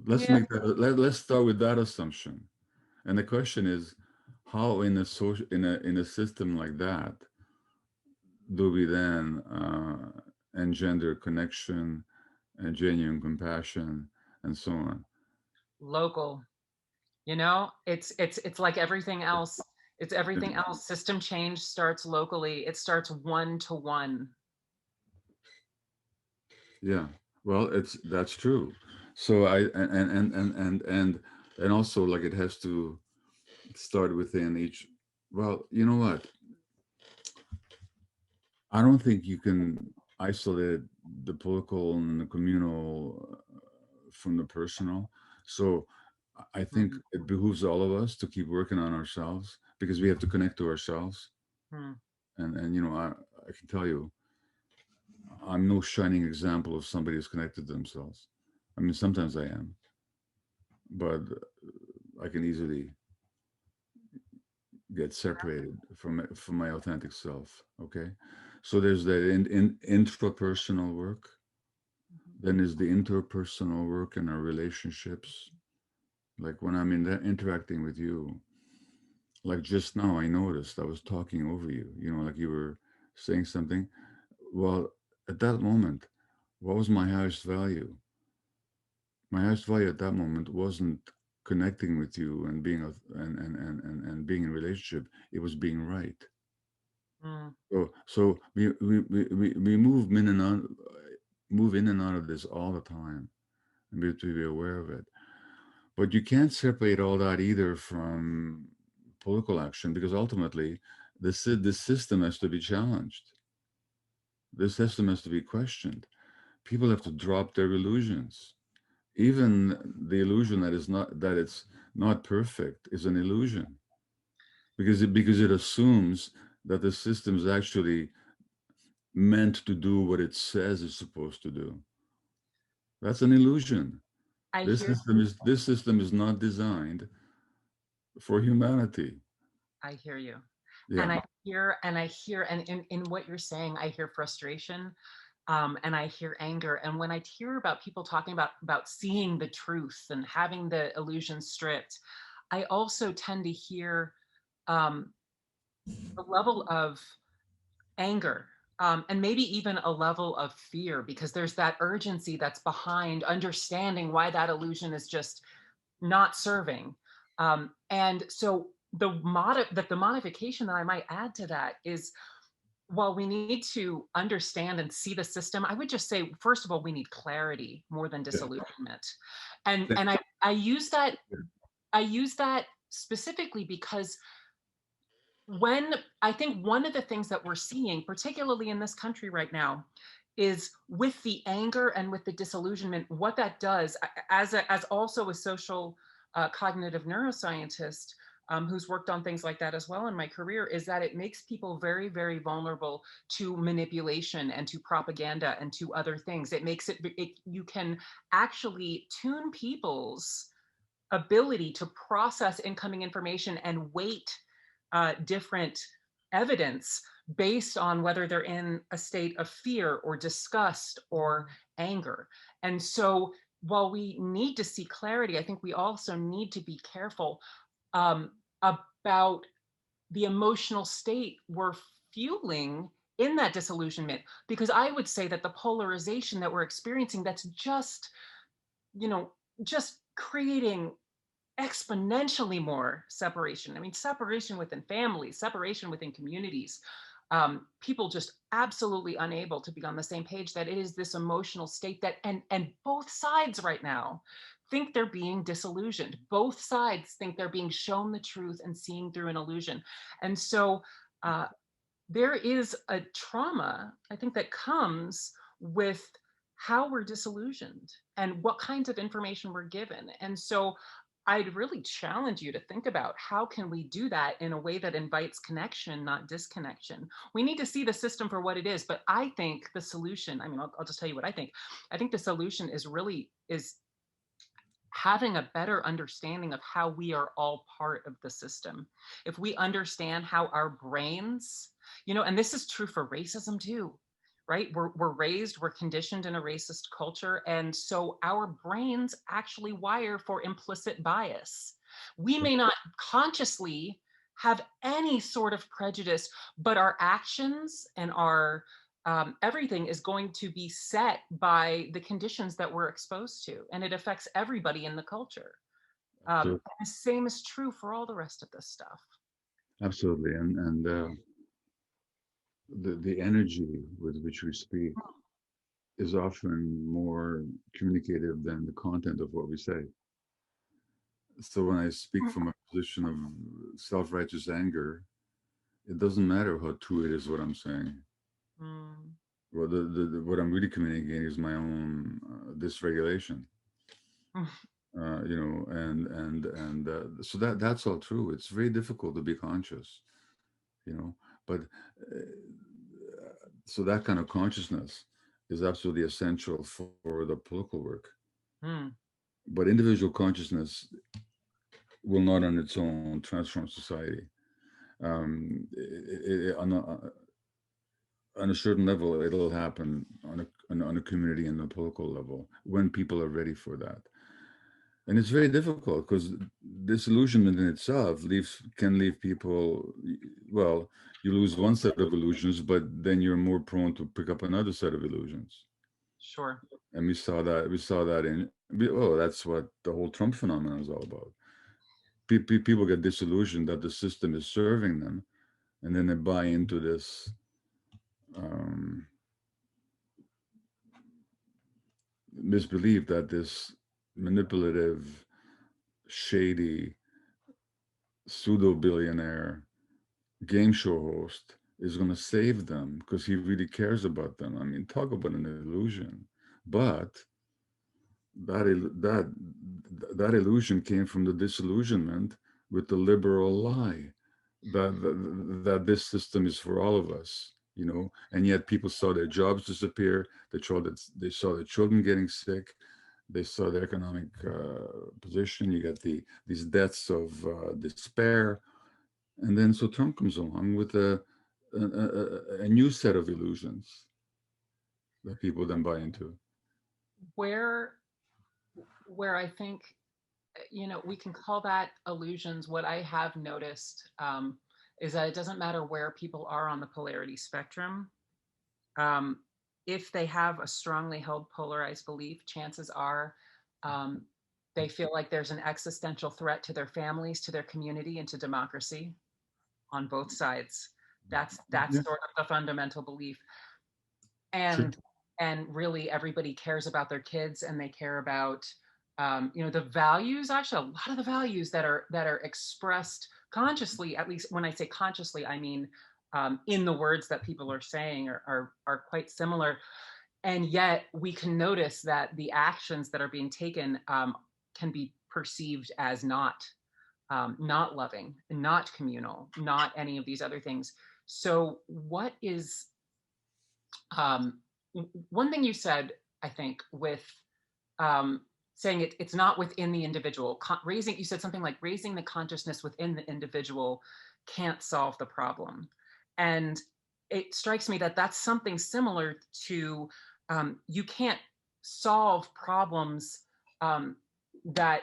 Let's Yeah, make that. Let's start with that assumption. And the question is, how in a social in a system like that do we then engender connection and genuine compassion and so on? local. You know, it's like everything else. It's everything else. System change starts locally. It starts one to one. Yeah, well, that's true. So I and also like it has to start within each. Well, you know what? I don't think you can isolate the political and the communal from the personal. So I think Mhm, it behooves all of us to keep working on ourselves because we have to connect to ourselves. mhm. And you know, I can tell you, I'm no shining example of somebody who's connected to themselves. I mean, sometimes I am, but I can easily get separated from my authentic self. Okay, so there's that in intrapersonal work. Mhm. Then is the interpersonal work in our relationships. Like when I'm in that interacting with you, like just now, I noticed I was talking over you. You know, like you were saying something. Well, at that moment, what was my highest value? My highest value at that moment wasn't connecting with you and being and being in relationship. It was being right. Mm. So we move in and out, move in and out of this all the time, and we have to be aware of it. But you can't separate all that either from political action because ultimately, the system has to be challenged. The system has to be questioned. People have to drop their illusions. Even the illusion that it's not perfect is an illusion because it assumes that the system is actually meant to do what it says it's supposed to do. That's an illusion. I This hear system is this system is not designed for humanity. I hear you. Yeah. And I hear and in what you're saying, I hear frustration, and I hear anger. And when I hear about people talking about seeing the truth and having the illusion stripped, I also tend to hear um, a level of anger, and maybe even a level of fear, because there's that urgency that's behind understanding why that illusion is just not serving. And so the modification that I might add to that is, while we need to understand and see the system, I would just say, first of all, we need clarity more than Yeah. disillusionment. And Thank and I use that you. I use that specifically because when I think one of the things that we're seeing, particularly in this country right now, is with the anger and with the disillusionment, what that does, as also a social cognitive neuroscientist, who's worked on things like that as well in my career, is that it makes people very, very vulnerable to manipulation and to propaganda and to other things. It makes you can actually tune people's ability to process incoming information and weight different evidence based on whether they're in a state of fear or disgust or anger. And so, while we need to see clarity, I think we also need to be careful um, about the emotional state we're fueling in that disillusionment. Because I would say that the polarization that we're experiencing, that's just, you know, just creating exponentially more separation. I mean, separation within families, separation within communities, people just absolutely unable to be on the same page, that it is this emotional state that, and both sides right now think they're being disillusioned. Both sides think they're being shown the truth and seeing through an illusion. And so uh, there is a trauma, I think, that comes with how we're disillusioned and what kinds of information we're given. And so I'd really challenge you to think about, how can we do that in a way that invites connection, not disconnection? We need to see the system for what it is, but I think the solution, I mean, I'll just tell you what I think. I think the solution is really is having a better understanding of how we are all part of the system. If we understand how our brains, and this is true for racism too, right? We're conditioned in a racist culture. And so our brains actually wire for implicit bias. We may not consciously have any sort of prejudice, but our actions and our everything is going to be set by the conditions that we're exposed to, and it affects everybody in the culture. So The same is true for all the rest of this stuff. absolutely, and the energy with which we speak is often more communicative than the content of what we say. So when I speak from a position of self-righteous anger, it doesn't matter how true it is what I'm saying. Mm. Well, what I'm really communicating is my own dysregulation. You know, and so that's all true. It's very difficult to be conscious, you know, but so that kind of consciousness is absolutely essential for the political work. Mm. But individual consciousness will not on its own transform society. On a certain level, it'll happen on a community and a political level when people are ready for that. And it's very difficult because disillusionment in itself can leave people, well, you lose one set of illusions, but then you're more prone to pick up another set of illusions. Sure. And we saw that oh, that's what the whole Trump phenomenon is all about. People get disillusioned that the system is serving them, and then they buy into this um, misbelief that this manipulative, shady, pseudo billionaire game show host is going to save them because he really cares about them. I mean, talk about an illusion. But that that that illusion came from the disillusionment with the liberal lie that this system is for all of us, you know. And yet people saw their jobs disappear. They saw their children getting sick. They saw the economic position. You got these deaths of despair, and then so Trump comes along with a new set of illusions that people then buy into. Where where I think, we can call that illusions. What I have noticed is that it doesn't matter where people are on the polarity spectrum. Um, if they have a strongly held polarized belief, chances are um, they feel like there's an existential threat to their families, to their community, and to democracy on both sides. That's Yeah, sort of the fundamental belief. sure. And really everybody cares about their kids, and they care about the values. Actually, a lot of the values that are expressed consciously, at least when I say consciously, I mean in the words that people are saying, are quite similar. And yet we can notice that the actions that are being taken can be perceived as not loving, not communal, not any of these other things. So what is um, one thing you said, I think, with um, saying it's not within the individual. You said something like raising the consciousness within the individual can't solve the problem. And it strikes me that that's something similar to you can't solve problems um, that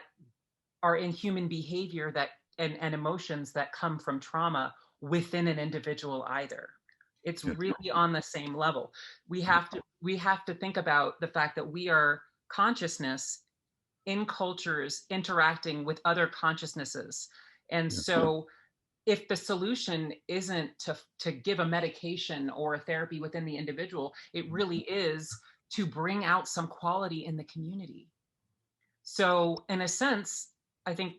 are in human behavior and emotions that come from trauma within an individual either. It's Yes. really on the same level. we Yeah. have to we have to think about the fact that we are consciousness in cultures interacting with other consciousnesses. And Yeah. so if the solution isn't to give a medication or a therapy within the individual, it really is to bring out some quality in the community. So in a sense, I think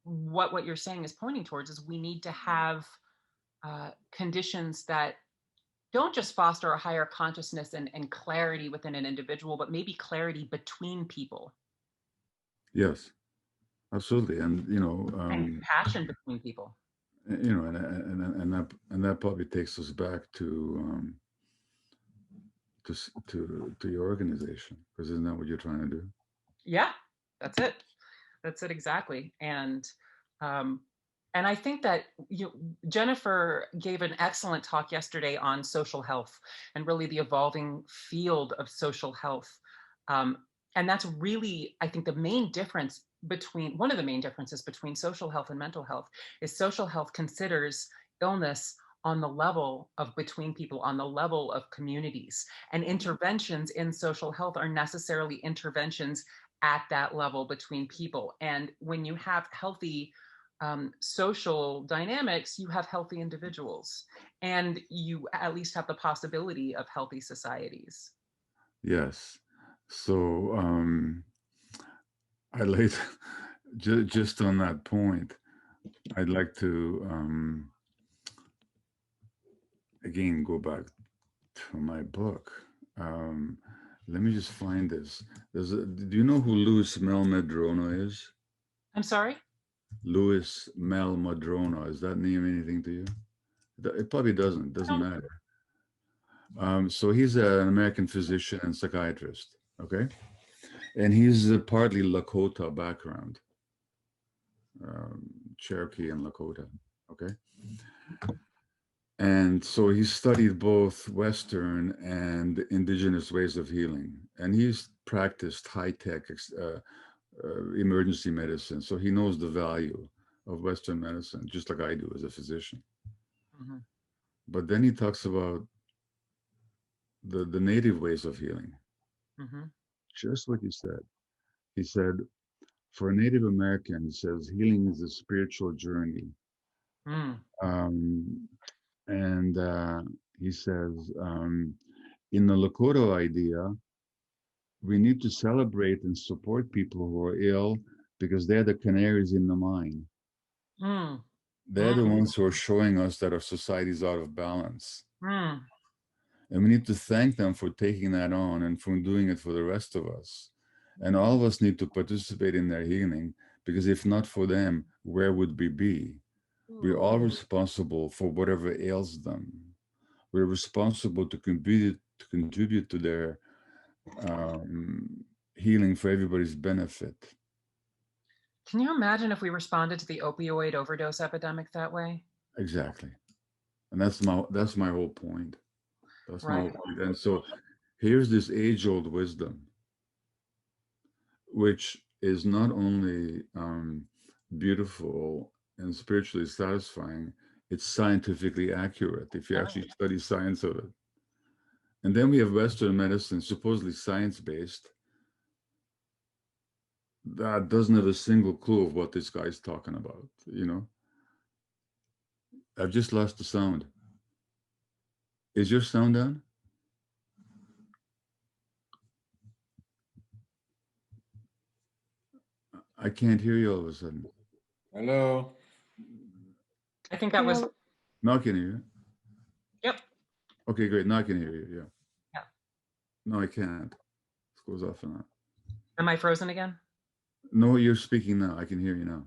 what you're saying is pointing towards is we need to have conditions that don't just foster a higher consciousness and clarity within an individual, but maybe clarity between people Yes. Absolutely. And and compassion between people. and that probably takes us back to your organization, because isn't that what you're trying to do? Yeah, that's it. That's it exactly. Um, and I think that Jennifer gave an excellent talk yesterday on social health and really the evolving field of social health. Um, and that's really, I think, the main difference between one of the main differences between social health and mental health is social health considers illness on the level of between people, on the level of communities. And interventions in social health are necessarily interventions at that level between people. And when you have healthy social dynamics, you have healthy individuals, and you at least have the possibility of healthy societies. Yes. So I'd like just on that point, I'd like to again go back to my book. Um, Let me just find this. Do you know who Louis Malmadrona is? I'm sorry? Louis Malmadrona. Does that name anything to you? It probably doesn't. Doesn't No. matter. So he's an American physician and psychiatrist. Okay, and he's partly Lakota background, Cherokee and Lakota. Okay, and so he studied both Western and indigenous ways of healing, and he's practiced high-tech emergency medicine. So he knows the value of Western medicine, just like I do as a physician. Mm-hmm. But then he talks about the native ways of healing, Mm-hmm. just what you said. He said, for a Native American, he says, healing is a spiritual journey. Mm. Um, and he says, in the Lakota idea, we need to celebrate and support people who are ill because they're the canaries in the mine. Mm. They're the Mm. ones who are showing us that our society is out of balance. Mm. And we need to thank them for taking that on and for doing it for the rest of us. And all of us need to participate in their healing because if not for them, where would we be? We're all responsible for whatever ails them. We're responsible to contribute to their healing for everybody's benefit. Can you imagine if we responded to the opioid overdose epidemic that way? Exactly. And that's my whole point. That's my Right. whole point. And so here's this age-old wisdom, which is not only beautiful and spiritually satisfying, it's scientifically accurate if you actually study science of it. And then we have Western medicine, supposedly science-based, that doesn't have a single clue of what this guy's talking about, you know? I've just lost the sound. Is your sound down? I can't hear you all of a sudden. Hello. I think that was, Now I can hear you. yep. Okay, great. Now I can hear you. Yeah. Yeah. No, I can't. It goes off and on. Am I frozen again? No, you're speaking now. I can hear you now.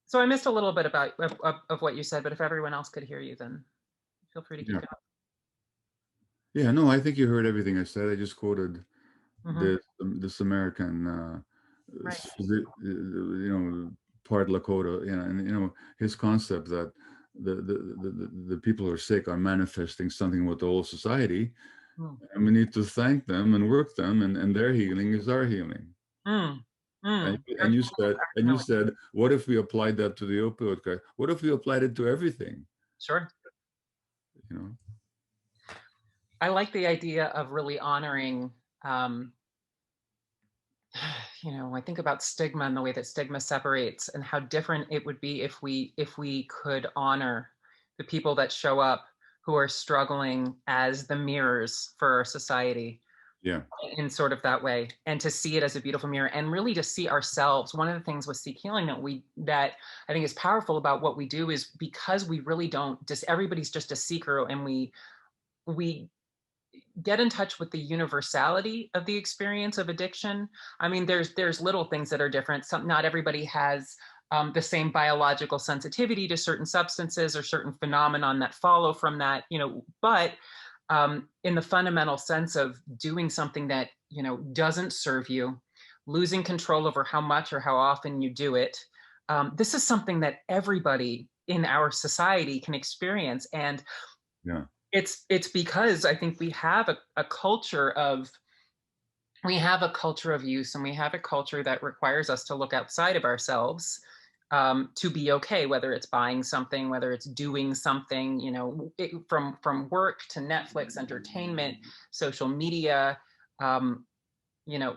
So I missed a little bit about of what you said, but if everyone else could hear you, then feel free to keep Yeah. going. Yeah, no, I think you heard everything I said. I just quoted Mm-hmm. this American, Right. part Lakota, and his concept that the people who are sick are manifesting something with the whole society, and we need to thank them and work them, and their healing is our healing. Mm. Mm. And you said, what if we applied that to the opioid crisis? What if we applied it to everything? Sure. You know. I like the idea of really honoring, I think about stigma and the way that stigma separates and how different it would be if we could honor the people that show up who are struggling as the mirrors for our society. Yeah. In sort of that way, and to see it as a beautiful mirror and really to see ourselves. One of the things with SeekHealing that I think is powerful about what we do is because we really don't just, everybody's just a seeker, and we get in touch with the universality of the experience of addiction. I mean, there's little things that are different. Not everybody has the same biological sensitivity to certain substances or certain phenomenon that follow from that, but in the fundamental sense of doing something that, doesn't serve you, losing control over how much or how often you do it. This is something that everybody in our society can experience. And Yeah. it's because I think we have a culture of use, and we have a culture that requires us to look outside of ourselves to be okay, whether it's buying something, whether it's doing something, from work to Netflix, entertainment, social media,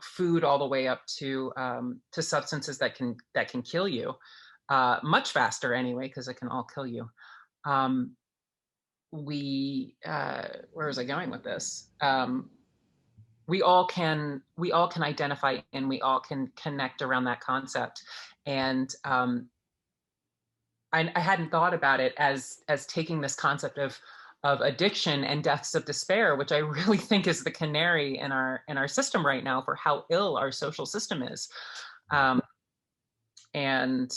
food all the way up to substances that can kill you much faster anyway, because it can all kill you. Where was I going with this? We all can identify, and we all can connect around that concept. And I hadn't thought about it as taking this concept of addiction and deaths of despair, which I really think is the canary in our system right now for how ill our social system is, and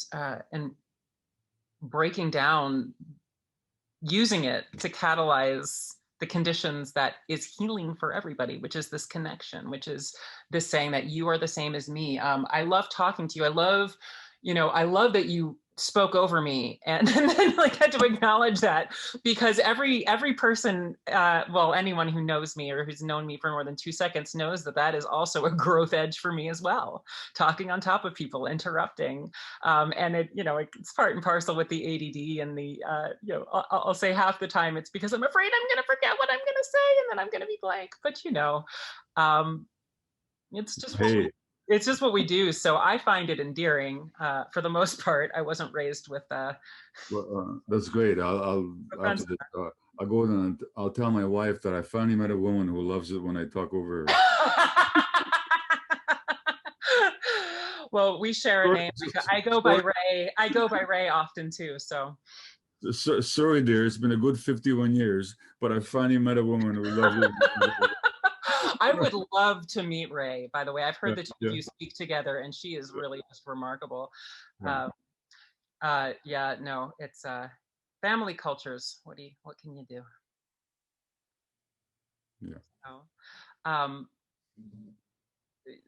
breaking down, using it to catalyze the conditions that is healing for everybody, which is this connection, which is this saying that you are the same as me. I love talking to you. I love that you spoke over me, and then like had to acknowledge that, because every person, anyone who knows me or who's known me for more than 2 seconds knows that is also a growth edge for me as well. Talking on top of people, interrupting, and it's part and parcel with the ADD and the I'll say half the time it's because I'm afraid I'm going to forget what I'm going to say, and then I'm going to be blank. But it's just it's just what we do. So I find it endearing for the most part. I wasn't raised with well, that's great. I'll after this, I'll go and I'll tell my wife that I finally met a woman who loves it when I talk over her. Well, we share a name. I go by Ray. I go by Ray often too. So sorry, dear. It's been a good 51 years, but I finally met a woman who loves it. I would love to meet Ray, by the way. I've heard the two of you speak together, and she is really just remarkable. It's family cultures. What can you do? Yeah.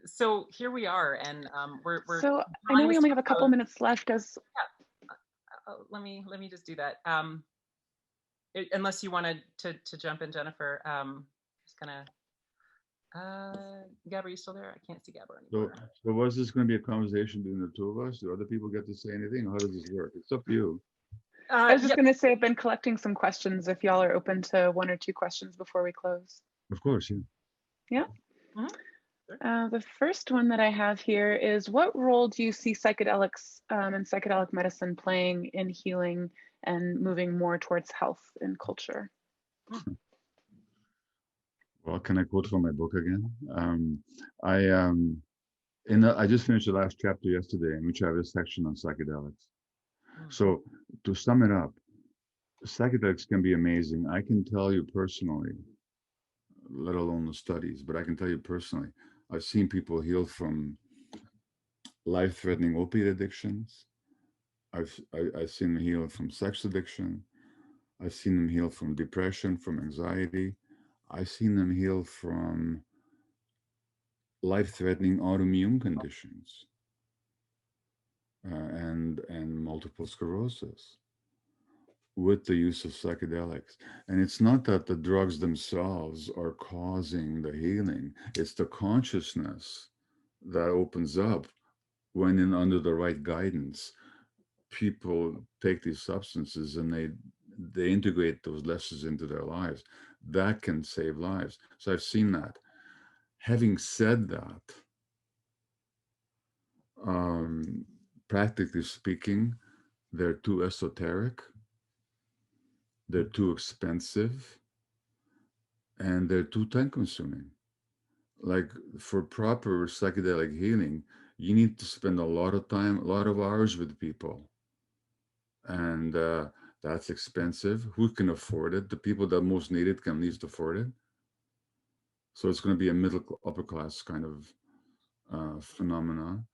So here we are, and we're so I know we only have a couple minutes left. Let me just do that. Unless you wanted to jump in, Jennifer. Just gonna. Gabor, are you still there? I can't see Gabor anymore. So was this going to be a conversation between the two of us? Do other people get to say anything? How does this work? It's up to you. I was just going to say, I've been collecting some questions. If y'all are open to 1 or 2 questions before we close. Of course, yeah. Yeah. Mm-hmm. The first one that I have here is, what role do you see psychedelics and psychedelic medicine playing in healing and moving more towards health in culture? Well, can I quote from my book again? I just finished the last chapter yesterday, in which I have a section on psychedelics. So to sum it up, psychedelics can be amazing. I can tell you personally, let alone the studies, but I can tell you personally, I've seen people heal from life-threatening opiate addictions. I've seen them heal from sex addiction. I've seen them heal from depression, from anxiety. I've seen them heal from life-threatening autoimmune conditions and multiple sclerosis with the use of psychedelics. And it's not that the drugs themselves are causing the healing. It's the consciousness that opens up when under the right guidance, people take these substances and they integrate those lessons into their lives. That can save lives. So I've seen that. Having said that, practically speaking, they're too esoteric, they're too expensive, and they're too time-consuming. Like, for proper psychedelic healing, you need to spend a lot of time, a lot of hours with people. And that's expensive. Who can afford it? The people that most need it can least afford it. So it's going to be a middle upper class kind of phenomena.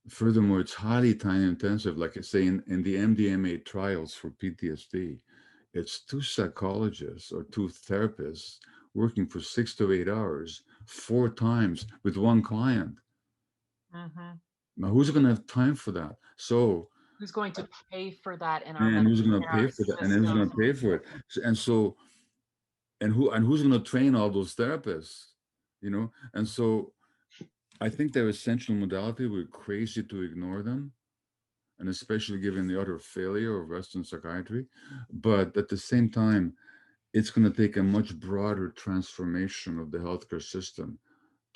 Furthermore, it's highly time intensive. Like I say, in the MDMA trials for PTSD, it's 2 psychologists or 2 therapists working for 6 to 8 hours, 4 times with 1 client. Now, who's going to have time for that? So who's going to pay for that in our and who's going to pay for that? And who's going to pay for it? And who's going to train all those therapists? And so I think they're essential modality. We're crazy to ignore them, and especially given the utter failure of Western psychiatry. But at the same time, it's going to take a much broader transformation of the healthcare system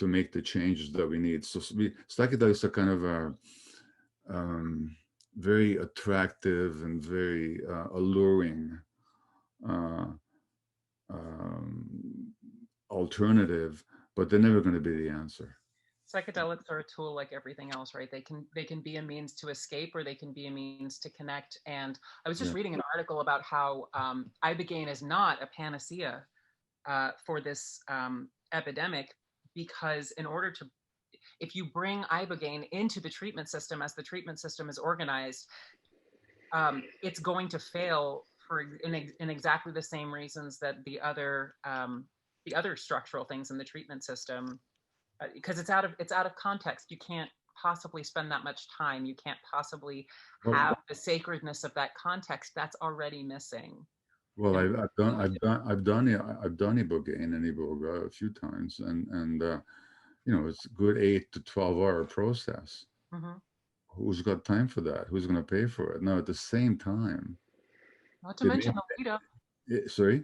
to make the changes that we need. So psychedelics are kind of a very attractive and very alluring alternative, but they're never going to be the answer. Psychedelics are a tool like everything else, right? They can be a means to escape, or they can be a means to connect. And I was just reading an article about how ibogaine is not a panacea for this epidemic, because in order to, if you bring ibogaine into the treatment system as the treatment system is organized, it's going to fail in exactly the same reasons that the other structural things in the treatment system, because it's out of context. You can't possibly spend that much time. You can't possibly have the sacredness of that context. That's already missing. Well, I've done ibogaine and iboga a few times, and you know, it's a good 8 to 12 hour process. Mm-hmm. Who's got time for that? Who's going to pay for it? Now, at the same time, not to mention the lead up. Sorry?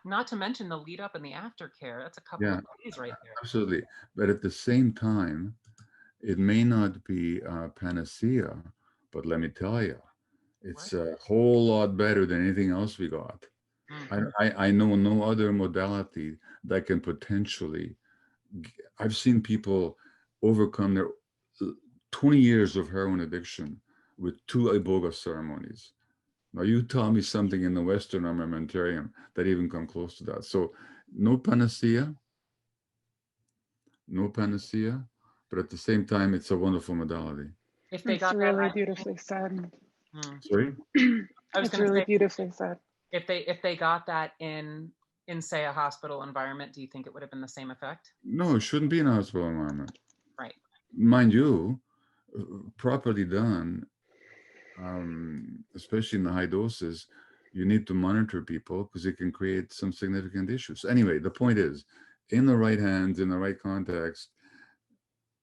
Not to mention the lead up and the aftercare. That's a couple of days right there. Absolutely. But at the same time, it may not be a panacea, but let me tell you, it's a whole lot better than anything else we got. Mm-hmm. I know no other modality that can potentially, I've seen people overcome their 20 years of heroin addiction with 2 iboga ceremonies. Now you tell me something in the Western armamentarium that even come close to that. So no panacea, but at the same time, it's a wonderful modality. If they got really beautifully said. Sorry? I was going to say, beautifully said. If they got that in say a hospital environment, do you think it would have been the same effect? No, it shouldn't be in a hospital environment. Right. Mind you, properly done, especially in the high doses, you need to monitor people because it can create some significant issues. Anyway, the point is, in the right hands, in the right context,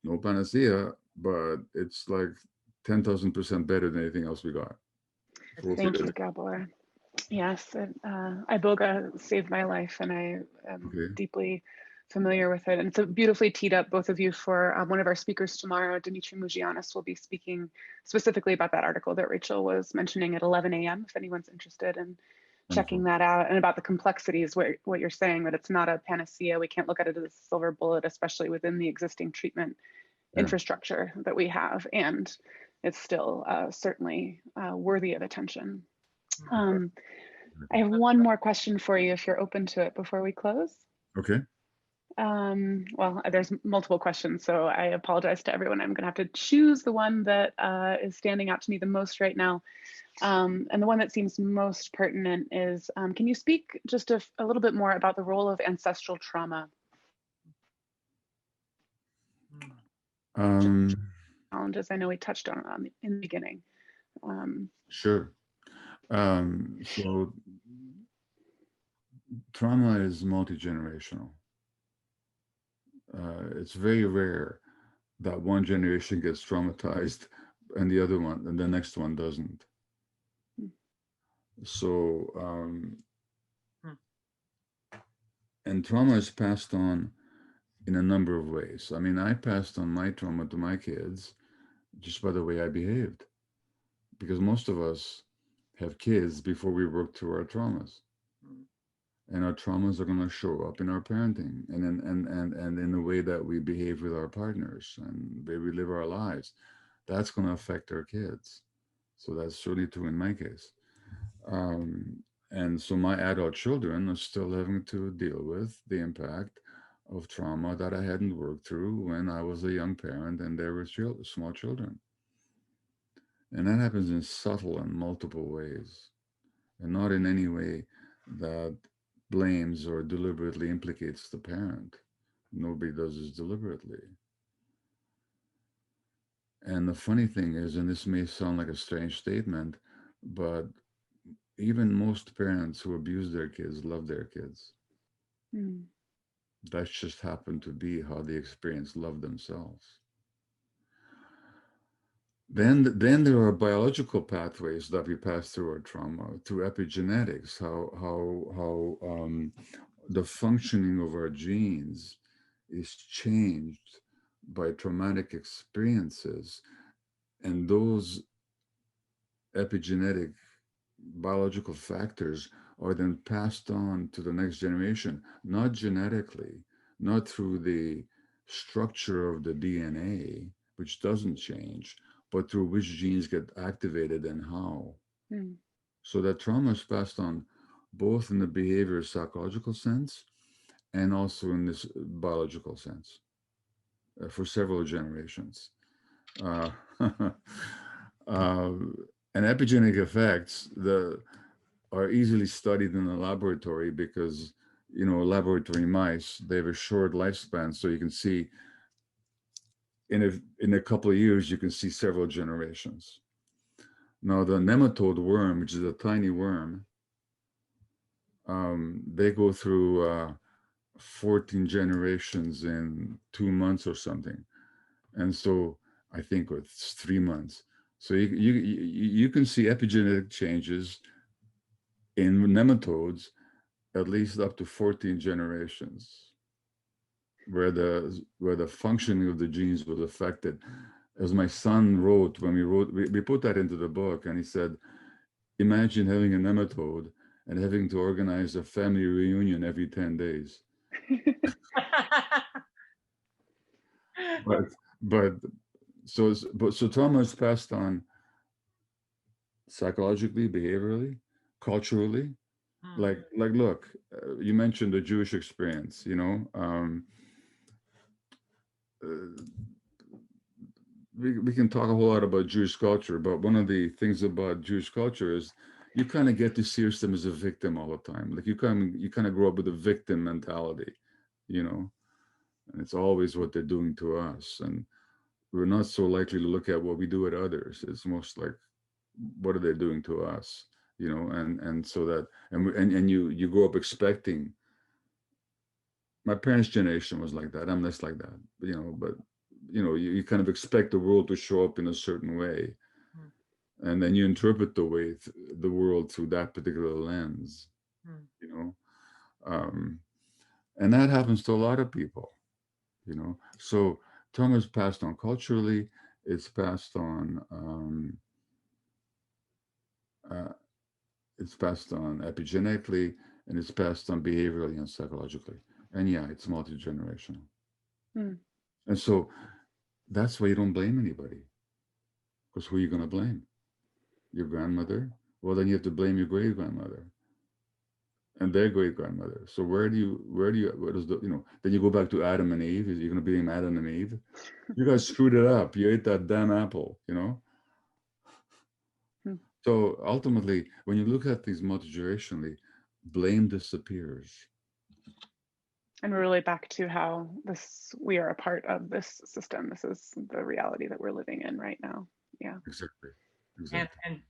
no panacea, but it's like 10,000% better than anything else we got. Thank you, Gabor. Yes, iboga saved my life, and I am deeply familiar with it. And so beautifully teed up, both of you, for one of our speakers tomorrow. Dimitri Mugianis will be speaking specifically about that article that Rachel was mentioning at 11 a.m. if anyone's interested in checking that out, and about the complexities, what you're saying, that it's not a panacea. We can't look at it as a silver bullet, especially within the existing treatment infrastructure that we have. And it's still certainly worthy of attention. I have one more question for you, if you're open to it, before we close. Okay. Well, there's multiple questions, so I apologize to everyone. I'm going to have to choose the one that is standing out to me the most right now. And the one that seems most pertinent is, can you speak just a little bit more about the role of ancestral trauma? Challenges I know we touched on in the beginning. Sure. So trauma is multi-generational. It's very rare that one generation gets traumatized and the next one doesn't. So, and trauma is passed on in a number of ways. I mean, I passed on my trauma to my kids just by the way I behaved, because most of us have kids before we work through our traumas. And our traumas are going to show up in our parenting and in the way that we behave with our partners and the way we live our lives. That's going to affect our kids. So that's certainly true in my case. And so my adult children are still having to deal with the impact of trauma that I hadn't worked through when I was a young parent and they were small children. And that happens in subtle and multiple ways, and not in any way that blames or deliberately implicates the parent. Nobody does this deliberately. And the funny thing is, and this may sound like a strange statement, but even most parents who abuse their kids love their kids. That's just happened to be how they experience love themselves. Then there are biological pathways that we pass through our trauma, through epigenetics, how the functioning of our genes is changed by traumatic experiences, and those epigenetic biological factors are then passed on to the next generation, not genetically, not through the structure of the DNA, which doesn't change, but through which genes get activated and how. Mm. So that trauma is passed on both in the behavior psychological sense and also in this biological sense for several generations. Uh, and epigenetic effects are easily studied in the laboratory because, laboratory mice, they have a short lifespan. So you can see in a couple of years, you can see several generations. Now, the nematode worm, which is a tiny worm, they go through 14 generations in 2 months or something. And so I think it's 3 months. So you can see epigenetic changes in nematodes at least up to 14 generations where the functioning of the genes was affected. As my son wrote when we put that into the book, and he said, imagine having a nematode and having to organize a family reunion every 10 days. but but so trauma is passed on psychologically, behaviorally, culturally. Like look, you mentioned the Jewish experience, we can talk a whole lot about Jewish culture, but one of the things about Jewish culture is you kind of get to see yourself as a victim all the time. Like you kind of grow up with a victim mentality, and it's always what they're doing to us, and we're not so likely to look at what we do at others. It's most like, what are they doing to us, and so that and you grow up expecting. My parents' generation was like that. I'm less like that, but you kind of expect the world to show up in a certain way, and then you interpret the world through that particular lens, you know um, and that happens to a lot of people, so trauma is passed on culturally, it's passed on uh, it's passed on epigenetically, and it's passed on behaviorally and psychologically, and yeah, it's multi-generational. Mm. And so that's why you don't blame anybody, because who are you going to blame? Your grandmother? Well, then you have to blame your great grandmother and their great grandmother. So where does then you go back to Adam and Eve? Is you going to blame Adam and Eve? You guys screwed it up. You ate that damn apple. Mm. So ultimately, when you look at these multi-generationally, blame disappears. And we're really back to how we are a part of this system. This is the reality that we're living in right now. Yeah. Exactly.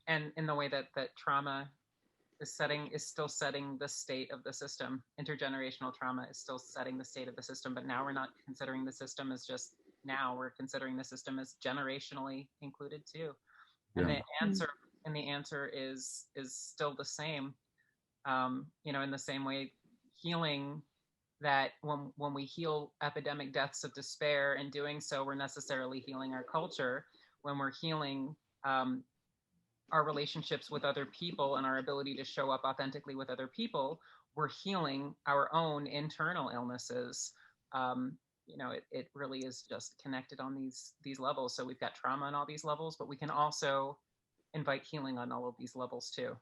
And in the way that trauma is still setting the state of the system. Intergenerational trauma is still setting the state of the system, but now we're not considering the system as just now, we're considering the system as generationally included too. And Yeah. the answer is still the same. In the same way, healing, that when we heal epidemic deaths of despair, in doing so, we're necessarily healing our culture. When we're healing our relationships with other people and our ability to show up authentically with other people, we're healing our own internal illnesses. It really is just connected on these levels. So we've got trauma on all these levels, but we can also invite healing on all of these levels too.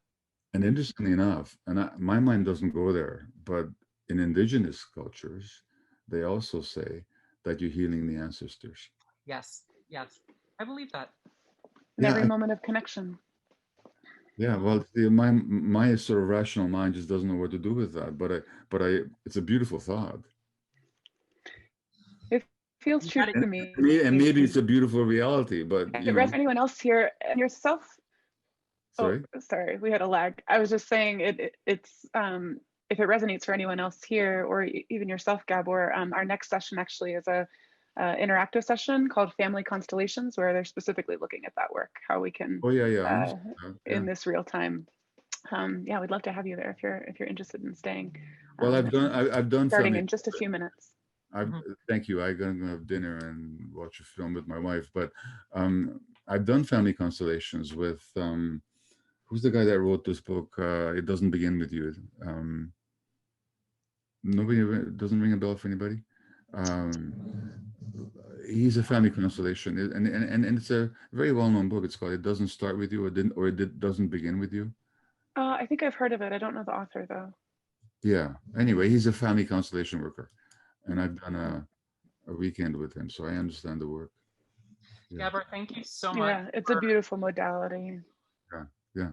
And interestingly enough, and my mind doesn't go there, but in indigenous cultures, they also say that you're healing the ancestors. Yes, I believe that. In every moment of connection. Yeah, well, my sort of rational mind just doesn't know what to do with that, but it's a beautiful thought. It feels true to me. And maybe it's a beautiful reality, but if it resonates for anyone else here and yourself. Sorry? Oh, sorry, we had a lag. I was just saying it's if it resonates for anyone else here or even yourself, Gabor, our next session actually is a interactive session called Family Constellations, where they're specifically looking at that work, how we can in this real time. We'd love to have you there if you're interested in staying. Well, I've done starting family, in just a few minutes. Thank you. I'm gonna have dinner and watch a film with my wife. But I've done family constellations with who's the guy that wrote this book? It doesn't begin with you. Nobody doesn't ring a bell for anybody. Um, he's a family constellation, and it's a very well-known book. It's called "It Doesn't Start with You," doesn't begin with you. I think I've heard of it. I don't know the author though. Yeah. Anyway, he's a family constellation worker, and I've done a weekend with him, so I understand the work. Yeah. Gabor, thank you so much. Yeah, it's a beautiful modality. Yeah. Yeah.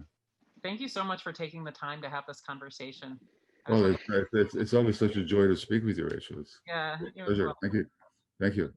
Thank you so much for taking the time to have this conversation. Well, it's always such a joy to speak with you, Rachel. It's yeah, a pleasure. Thank you. Thank you.